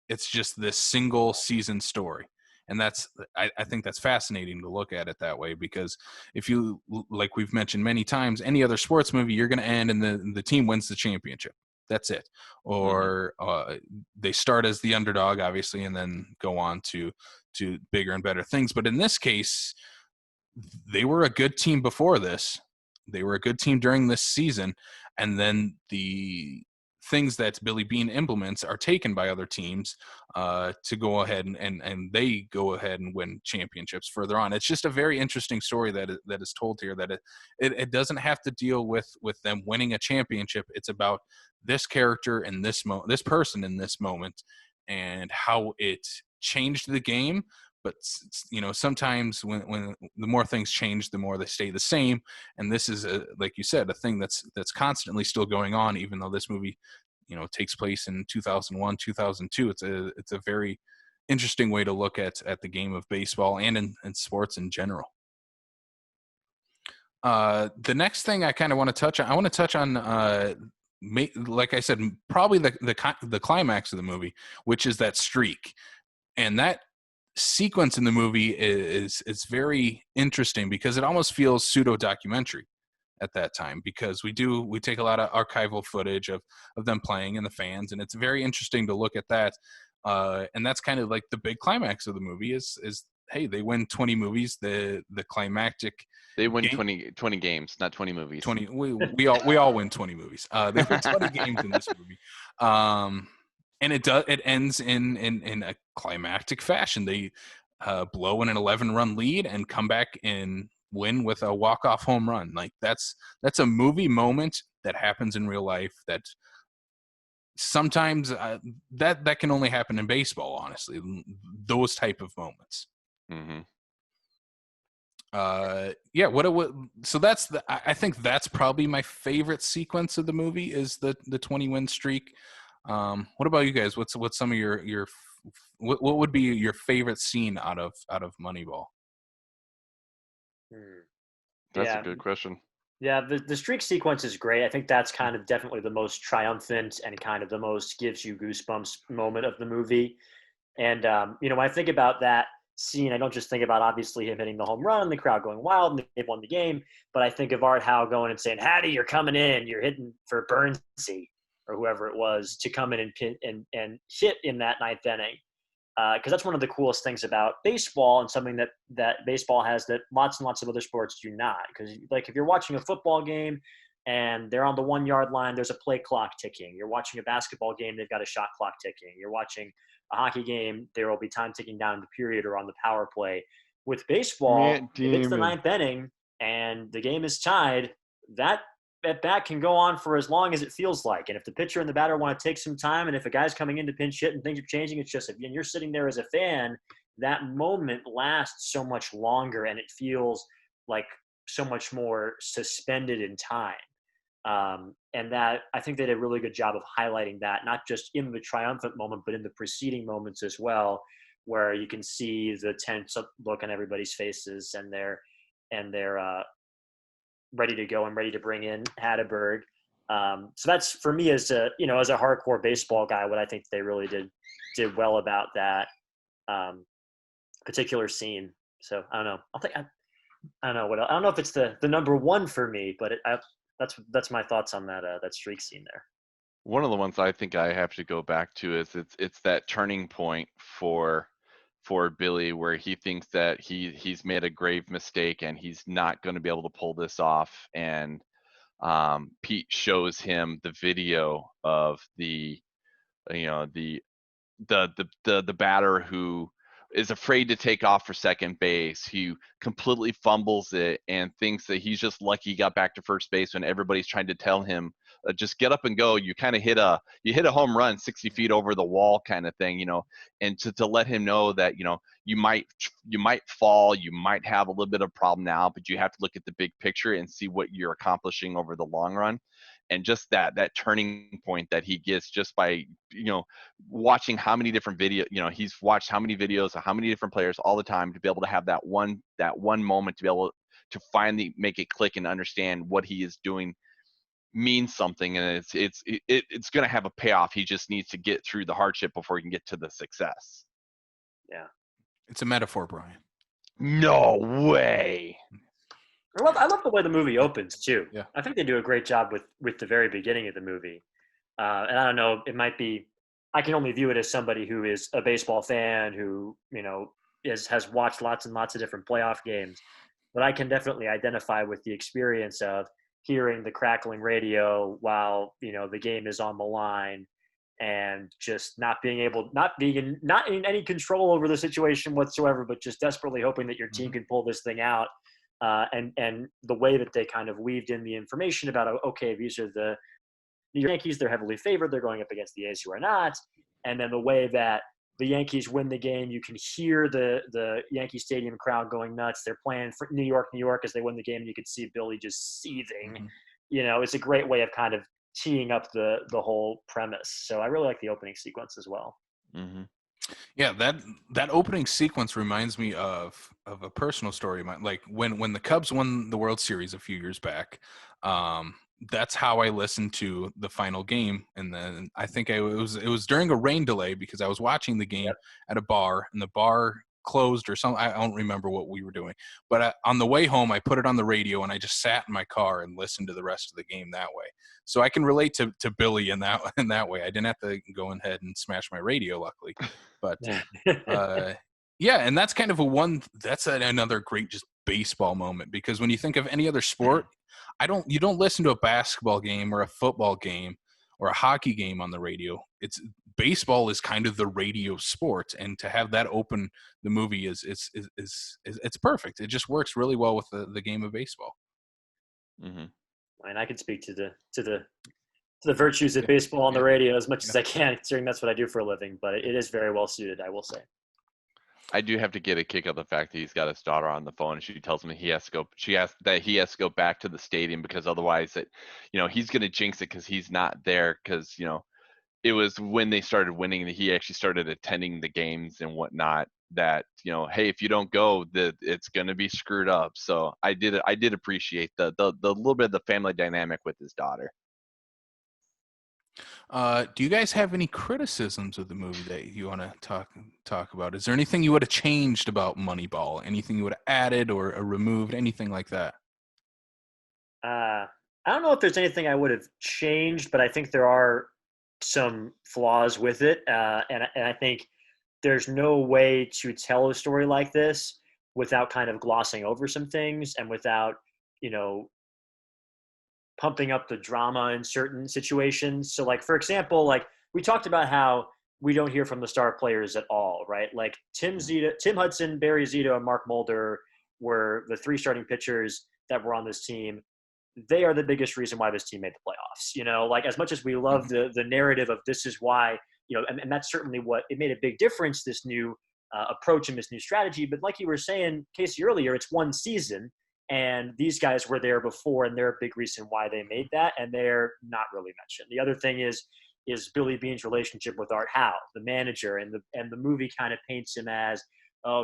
It's just this single season story. And I think that's fascinating to look at it that way, because if you, like we've mentioned many times, any other sports movie, you're going to end and the team wins the championship. That's it. Or they start as the underdog, obviously, and then go on to bigger and better things. But in this case, they were a good team before this. They were a good team during this season. And then the things that Billy Beane implements are taken by other teams to go ahead and they go ahead and win championships further on. It's just a very interesting story that is told here, that it doesn't have to deal with them winning a championship. It's about this character and this person in this moment, and how it changed the game. But sometimes when the more things change, the more they stay the same. And this is like you said, a thing that's constantly still going on, even though this movie takes place in 2001, 2002. It's a very interesting way to look at the game of baseball and in sports in general. The next thing I kind of want to touch on, like I said, probably the climax of the movie, which is that streak. And that sequence in the movie is very interesting because it almost feels pseudo-documentary at that time, because we take a lot of archival footage of them playing and the fans, and it's very interesting to look at that. And that's kind of like the big climax of the movie is hey, they win 20 movies. The climactic. They win 20 games, not 20 movies. 20. We all win 20 movies. They win 20 games in this movie. And it ends in a climactic fashion. They blow in an 11-run lead and come back and win with a walk-off home run. Like that's a movie moment that happens in real life. That sometimes that can only happen in baseball. Honestly, those type of moments. Mm-hmm. So that's I think that's probably my favorite sequence of the movie is the 20-win streak. What about you guys? What's some of your what would be your favorite scene out of Moneyball? That's a good question. Yeah, the streak sequence is great. I think that's kind of definitely the most triumphant and kind of the most gives you goosebumps moment of the movie. And when I think about that scene, I don't just think about obviously him hitting the home run and the crowd going wild and they've won the game, but I think of Art Howe going and saying, "Hattie, you're coming in. You're hitting for Burnsy," or whoever it was, to come in and hit in that ninth inning. Because that's one of the coolest things about baseball, and something that baseball has that lots and lots of other sports do not. Because like if you're watching a football game and they're on the 1-yard line, there's a play clock ticking. You're watching a basketball game, they've got a shot clock ticking. You're watching a hockey game, there will be time ticking down in the period or on the power play. With baseball, if it's the ninth inning and the game is tied, that at bat can go on for as long as it feels like. And if the pitcher and the batter want to take some time, and if a guy's coming in to pinch hit and things are changing, it's just, and you're sitting there as a fan, that moment lasts so much longer and it feels like so much more suspended in time. And that I think they did a really good job of highlighting that, not just in the triumphant moment, but in the preceding moments as well, where you can see the tense look on everybody's faces and they're ready to go and ready to bring in Hatteberg. So that's, for me, as a hardcore baseball guy, what I think they really did well about that particular scene. So I don't know. I don't know what else. I don't know if it's the number one for me, but that's my thoughts on that streak scene there. One of the ones I think I have to go back to is it's that turning point for Billy, where he thinks that he's made a grave mistake and he's not going to be able to pull this off. And Pete shows him the video of the batter who is afraid to take off for second base, who completely fumbles it and thinks that he's just lucky he got back to first base when everybody's trying to tell him, just get up and go. You kind of hit a home run 60 feet over the wall kind of thing, and to let him know that, you might fall, you might have a little bit of problem now, but you have to look at the big picture and see what you're accomplishing over the long run. And just that turning point that he gets just by, watching how many different he's watched how many videos of how many different players all the time to be able to have that one moment to be able to finally make it click and understand what he is doing means something, and it's going to have a payoff. He just needs to get through the hardship before he can get to the success. Yeah. It's a metaphor, Brian. No way. I love the way the movie opens too. Yeah. I think they do a great job with the very beginning of the movie. And I don't know, it might be, I can only view it as somebody who is a baseball fan who, has watched lots and lots of different playoff games. But I can definitely identify with the experience of hearing the crackling radio while, the game is on the line, and just not being in any control over the situation whatsoever, but just desperately hoping that your team can pull this thing out. And the way that they kind of weaved in the information about, okay, these are the Yankees, they're heavily favored, they're going up against the A's who are not. And then the way that the Yankees win the game, you can hear the Yankee Stadium crowd going nuts. They're playing for New York as they win the game, and you can see Billy just seething. Mm-hmm. It's a great way of kind of teeing up the whole premise. So I really like the opening sequence as well. Mm-hmm. Yeah, that opening sequence reminds me of a personal story of mine. Like when the Cubs won the World Series a few years back, that's how I listened to the final game. And then I think it was during a rain delay because I was watching the game at a bar, and the bar closed or something. I don't remember what we were doing, but on the way home, I put it on the radio and I just sat in my car and listened to the rest of the game that way. So I can relate to Billy in that way. I didn't have to go ahead and smash my radio, luckily. But yeah, and that's kind of another great just baseball moment, because when you think of any other sport, you don't listen to a basketball game or a football game or a hockey game on the radio. Baseball is kind of the radio sport, and to have that open the movie is it's perfect. It just works really well with the game of baseball. Mm-hmm. And I can speak to the virtues of baseball on the radio as much as I can, considering that's what I do for a living. But it is very well suited, I will say. I do have to get a kick out of the fact that he's got his daughter on the phone, and she tells him he has to go. She asks that he has to go back to the stadium because otherwise, he's going to jinx it because he's not there. Because it was when they started winning that he actually started attending the games and whatnot. That hey, if you don't go, it's going to be screwed up. So I did appreciate the little bit of the family dynamic with his daughter. Do you guys have any criticisms of the movie that you want to talk about? Is there anything you would have changed about Moneyball? Anything you would have added or removed? Anything like that? I don't know if there's anything I would have changed, but I think there are some flaws with it, and I think there's no way to tell a story like this without kind of glossing over some things and without pumping up the drama in certain situations. So like, for example, like we talked about how we don't hear from the star players at all, right? Like Tim Hudson, Barry Zito, and Mark Mulder were the three starting pitchers that were on this team. They are the biggest reason why this team made the playoffs. Like as much as we love the narrative of this is why, and that's certainly what it made a big difference, this new approach and this new strategy. But like you were saying, Casey, earlier, it's one season. And these guys were there before, and they're a big reason why they made that, and they're not really mentioned. The other thing is Billy Beane's relationship with Art Howe, the manager, and the movie kind of paints him as,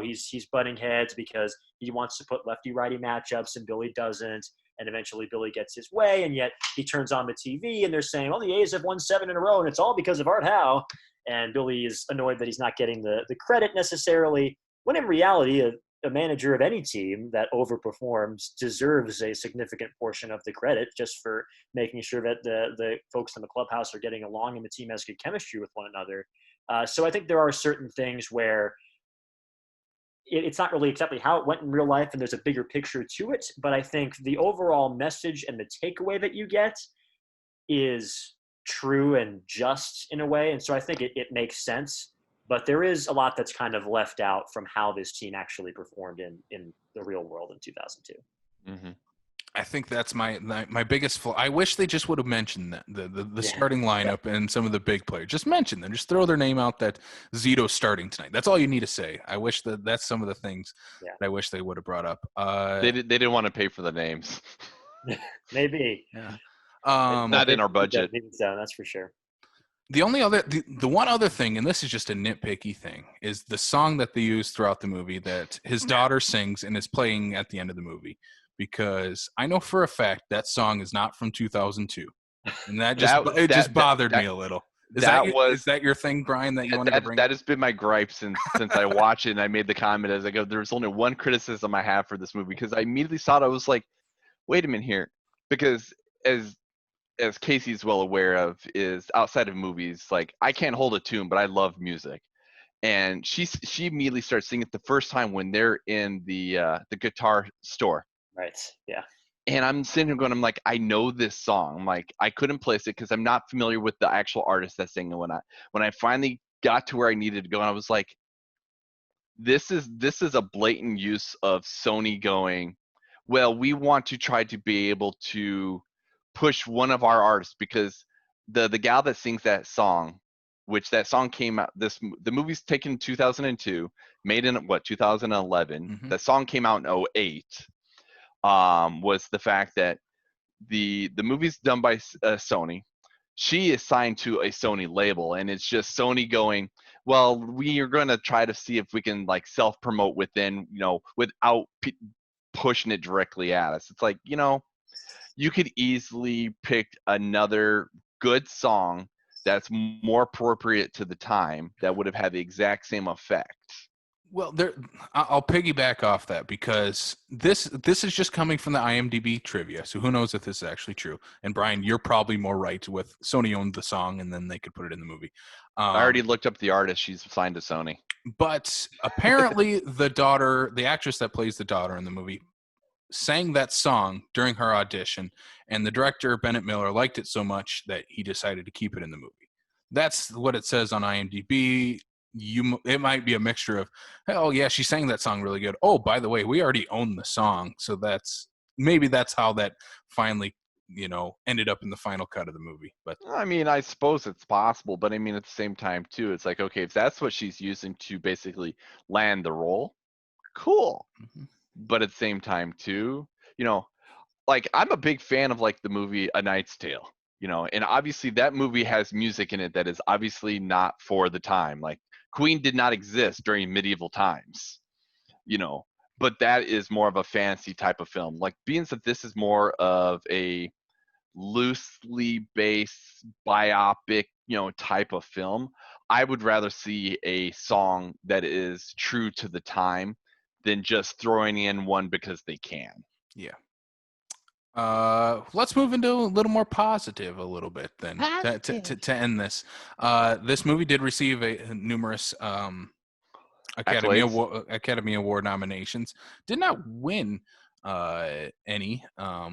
he's butting heads because he wants to put lefty-righty matchups, and Billy doesn't, and eventually Billy gets his way, and yet he turns on the TV, and they're saying, the A's have won 7 in a row, and it's all because of Art Howe, and Billy is annoyed that he's not getting the credit necessarily, when in reality, a manager of any team that overperforms deserves a significant portion of the credit just for making sure that the folks in the clubhouse are getting along and the team has good chemistry with one another. So I think there are certain things where it's not really exactly how it went in real life and there's a bigger picture to it, but I think the overall message and the takeaway that you get is true and just in a way. And so I think it makes sense. But there is a lot that's kind of left out from how this team actually performed in the real world in 2002. Mm-hmm. I think that's my biggest flaw. I wish they just would have mentioned that the starting lineup and some of the big players. Just mention them. Just throw their name out that Zito's starting tonight. That's all you need to say. I wish that's some of the things that I wish they would have brought up. They didn't want to pay for the names. Maybe. Yeah. Not in our budget. So that's for sure. The one other thing, and this is just a nitpicky thing, is the song that they use throughout the movie that his daughter sings and is playing at the end of the movie. Because I know for a fact that song is not from 2002, and that just bothered me a little. Is that your thing, Brian? That you wanted to bring? That has been my gripe since I watched it, and I made the comment as I go. There's only one criticism I have for this movie because I immediately saw it. I was like, wait a minute here, because as Casey's well aware of, is outside of movies, like I can't hold a tune, but I love music. And she immediately starts singing it the first time when they're in the guitar store. Right. Yeah. And I'm sitting here going, I'm like, I know this song. I'm like, I couldn't place it because I'm not familiar with the actual artist that's singing. When I finally got to where I needed to go, and I was like, this is a blatant use of Sony going, well, we want to try to be able to push one of our artists, because the gal that sings that song, which that song came out, the movie's taken in 2002, made in 2011. Mm-hmm. That song came out in 2008. Was the fact that the movie's done by Sony. she is signed to a Sony label, and it's just Sony going, well, we are going to try to see if we can like self-promote within, without pushing it directly at us. It's like, you could easily pick another good song that's more appropriate to the time that would have had the exact same effect. Well, I'll piggyback off that because this is just coming from the IMDb trivia. So who knows if this is actually true? And Brian, you're probably more right with Sony owned the song and then they could put it in the movie. I already looked up the artist. She's signed to Sony. But apparently the actress that plays the daughter in the movie, sang that song during her audition, and the director, Bennett Miller, liked it so much that he decided to keep it in the movie. That's what it says on IMDb. It might be a mixture of, oh yeah, she sang that song really good. Oh, by the way, we already own the song, so that's how that finally, ended up in the final cut of the movie. But I mean, I suppose it's possible, but I mean, at the same time too, it's like, okay, if that's what she's using to basically land the role, cool. Mm-hmm. But at the same time too, like I'm a big fan of like the movie A Knight's Tale, and obviously that movie has music in it that is obviously not for the time. Like Queen did not exist during medieval times, but that is more of a fantasy type of film. Like being that this is more of a loosely based biopic, type of film, I would rather see a song that is true to the time than just throwing in one because they can. Yeah. Let's move into a little more positive a little bit then to end this. This movie did receive numerous Academy Award nominations. Did not win any,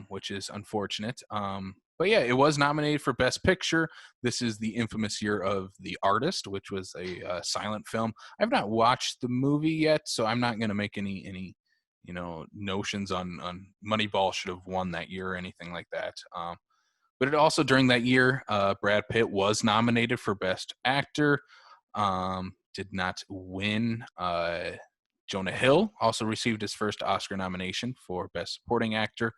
which is unfortunate. But yeah, it was nominated for Best Picture. This is the infamous year of The Artist, which was a silent film. I've not watched the movie yet, so I'm not going to make any notions on Moneyball should have won that year or anything like that. But it also, during that year, Brad Pitt was nominated for Best Actor. Did not win. Jonah Hill also received his first Oscar nomination for Best Supporting Actor.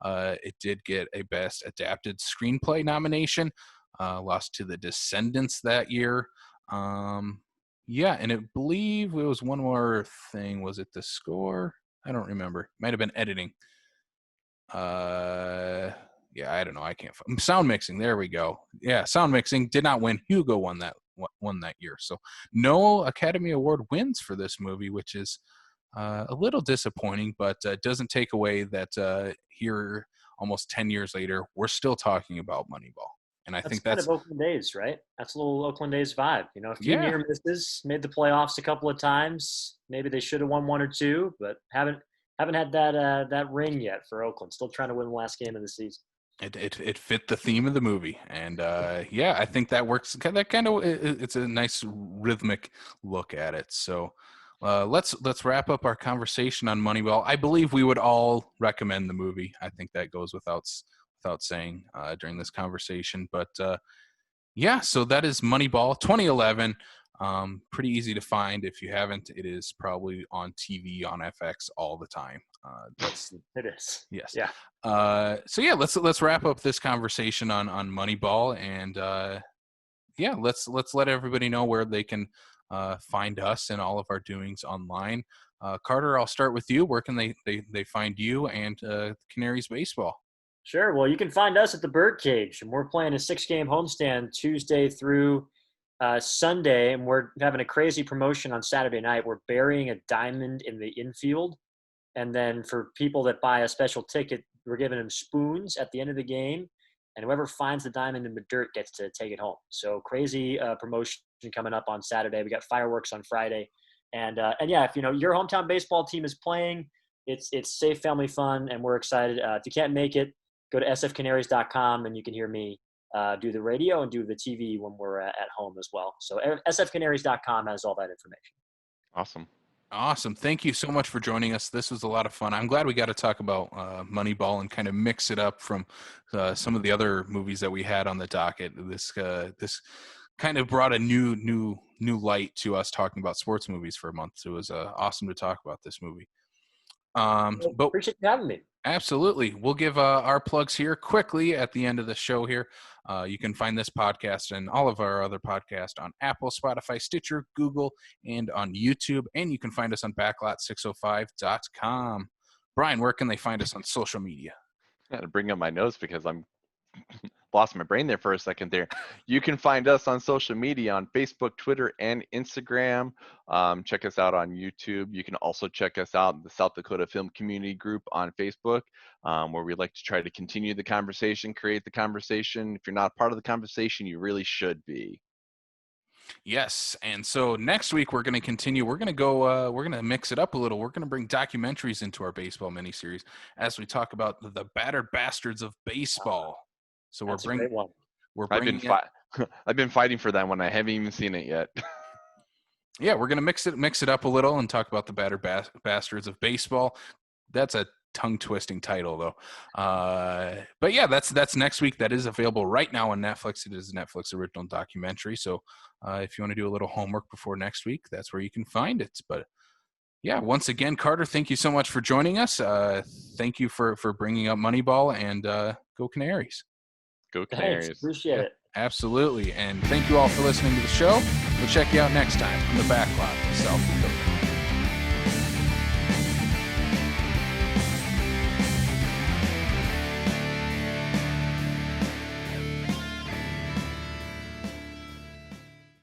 It did get a Best Adapted Screenplay nomination. Lost to The Descendants that year. Yeah, and I believe it was one more thing. Was it the score? I don't remember. Might have been editing. Yeah, I don't know. I can't. Sound mixing. There we go. Yeah, sound mixing did not win. Hugo won that year. So no Academy Award wins for this movie, which is a little disappointing, but doesn't take away that here almost 10 years later, we're still talking about Moneyball. And I think that's kind of Oakland Days, right? That's a little Oakland Days vibe. A few near misses, made the playoffs a couple of times. Maybe they should have won one or two, but haven't had that ring yet for Oakland. Still trying to win the last game of the season. It fit the theme of the movie, and yeah, I think that works. That kind of it's a nice rhythmic look at it. So let's wrap up our conversation on Moneyball. I believe we would all recommend the movie. I think that goes without saying during this conversation. But yeah, so that is Moneyball 2011. Pretty easy to find. If you haven't, it is probably on TV on FX all the time. It is. Yes. Yeah. So yeah, let's wrap up this conversation on Moneyball, and yeah, let's let everybody know where they can find us and all of our doings online. Carter, I'll start with you. Where can they find you and Canaries baseball? Sure. Well, you can find us at the Birdcage, and we're playing a 6-game homestand Tuesday through Sunday, and we're having a crazy promotion on Saturday night. We're burying a diamond in the infield, and then for people that buy a special ticket, we're giving them spoons at the end of the game, and whoever finds the diamond in the dirt gets to take it home. So crazy promotion coming up on Saturday. We got fireworks on Friday, and yeah, if your hometown baseball team is playing, it's safe, family fun, and we're excited. If you can't make it, go to sfcanaries.com and you can hear me do the radio and do the TV when we're at home as well. So sfcanaries.com has all that information. Awesome. Thank you so much for joining us. This was a lot of fun. I'm glad we got to talk about Moneyball and kind of mix it up from some of the other movies that we had on the docket. This kind of brought a new light to us talking about sports movies for a month. So it was awesome to talk about this movie. But appreciate you having me. Absolutely. We'll give our plugs here quickly at the end of the show here. You can find this podcast and all of our other podcasts on Apple, Spotify, Stitcher, Google, and on YouTube. And you can find us on backlot605.com. Brian, where can they find us on social media? I had to bring up my notes because I'm lost my brain there for a second there. You can find us on social media on Facebook, Twitter, and Instagram. Check us out on YouTube. You can also check us out in the South Dakota Film Community Group on Facebook, where we like to try to continue the conversation, create the conversation. If you're not part of the conversation, you really should be. Yes, and so next week we're going to continue. We're going to go. We're going to mix it up a little. We're going to bring documentaries into our baseball miniseries as we talk about the battered bastards of baseball. So That's a great one. I've been fighting for that one. I haven't even seen it yet. Yeah, we're going to mix it up a little and talk about the battered bastards of baseball. That's a tongue-twisting title, though. But yeah, that's next week. That is available right now on Netflix. It is a Netflix original documentary. So if you want to do a little homework before next week, that's where you can find it. But yeah, once again, Carter, thank you so much for joining us. Thank you for bringing up Moneyball, and go Canaries. Go Canaries. Thanks. Appreciate it. Absolutely. And thank you all for listening to the show. We'll check you out next time from the Backlot of South Dakota.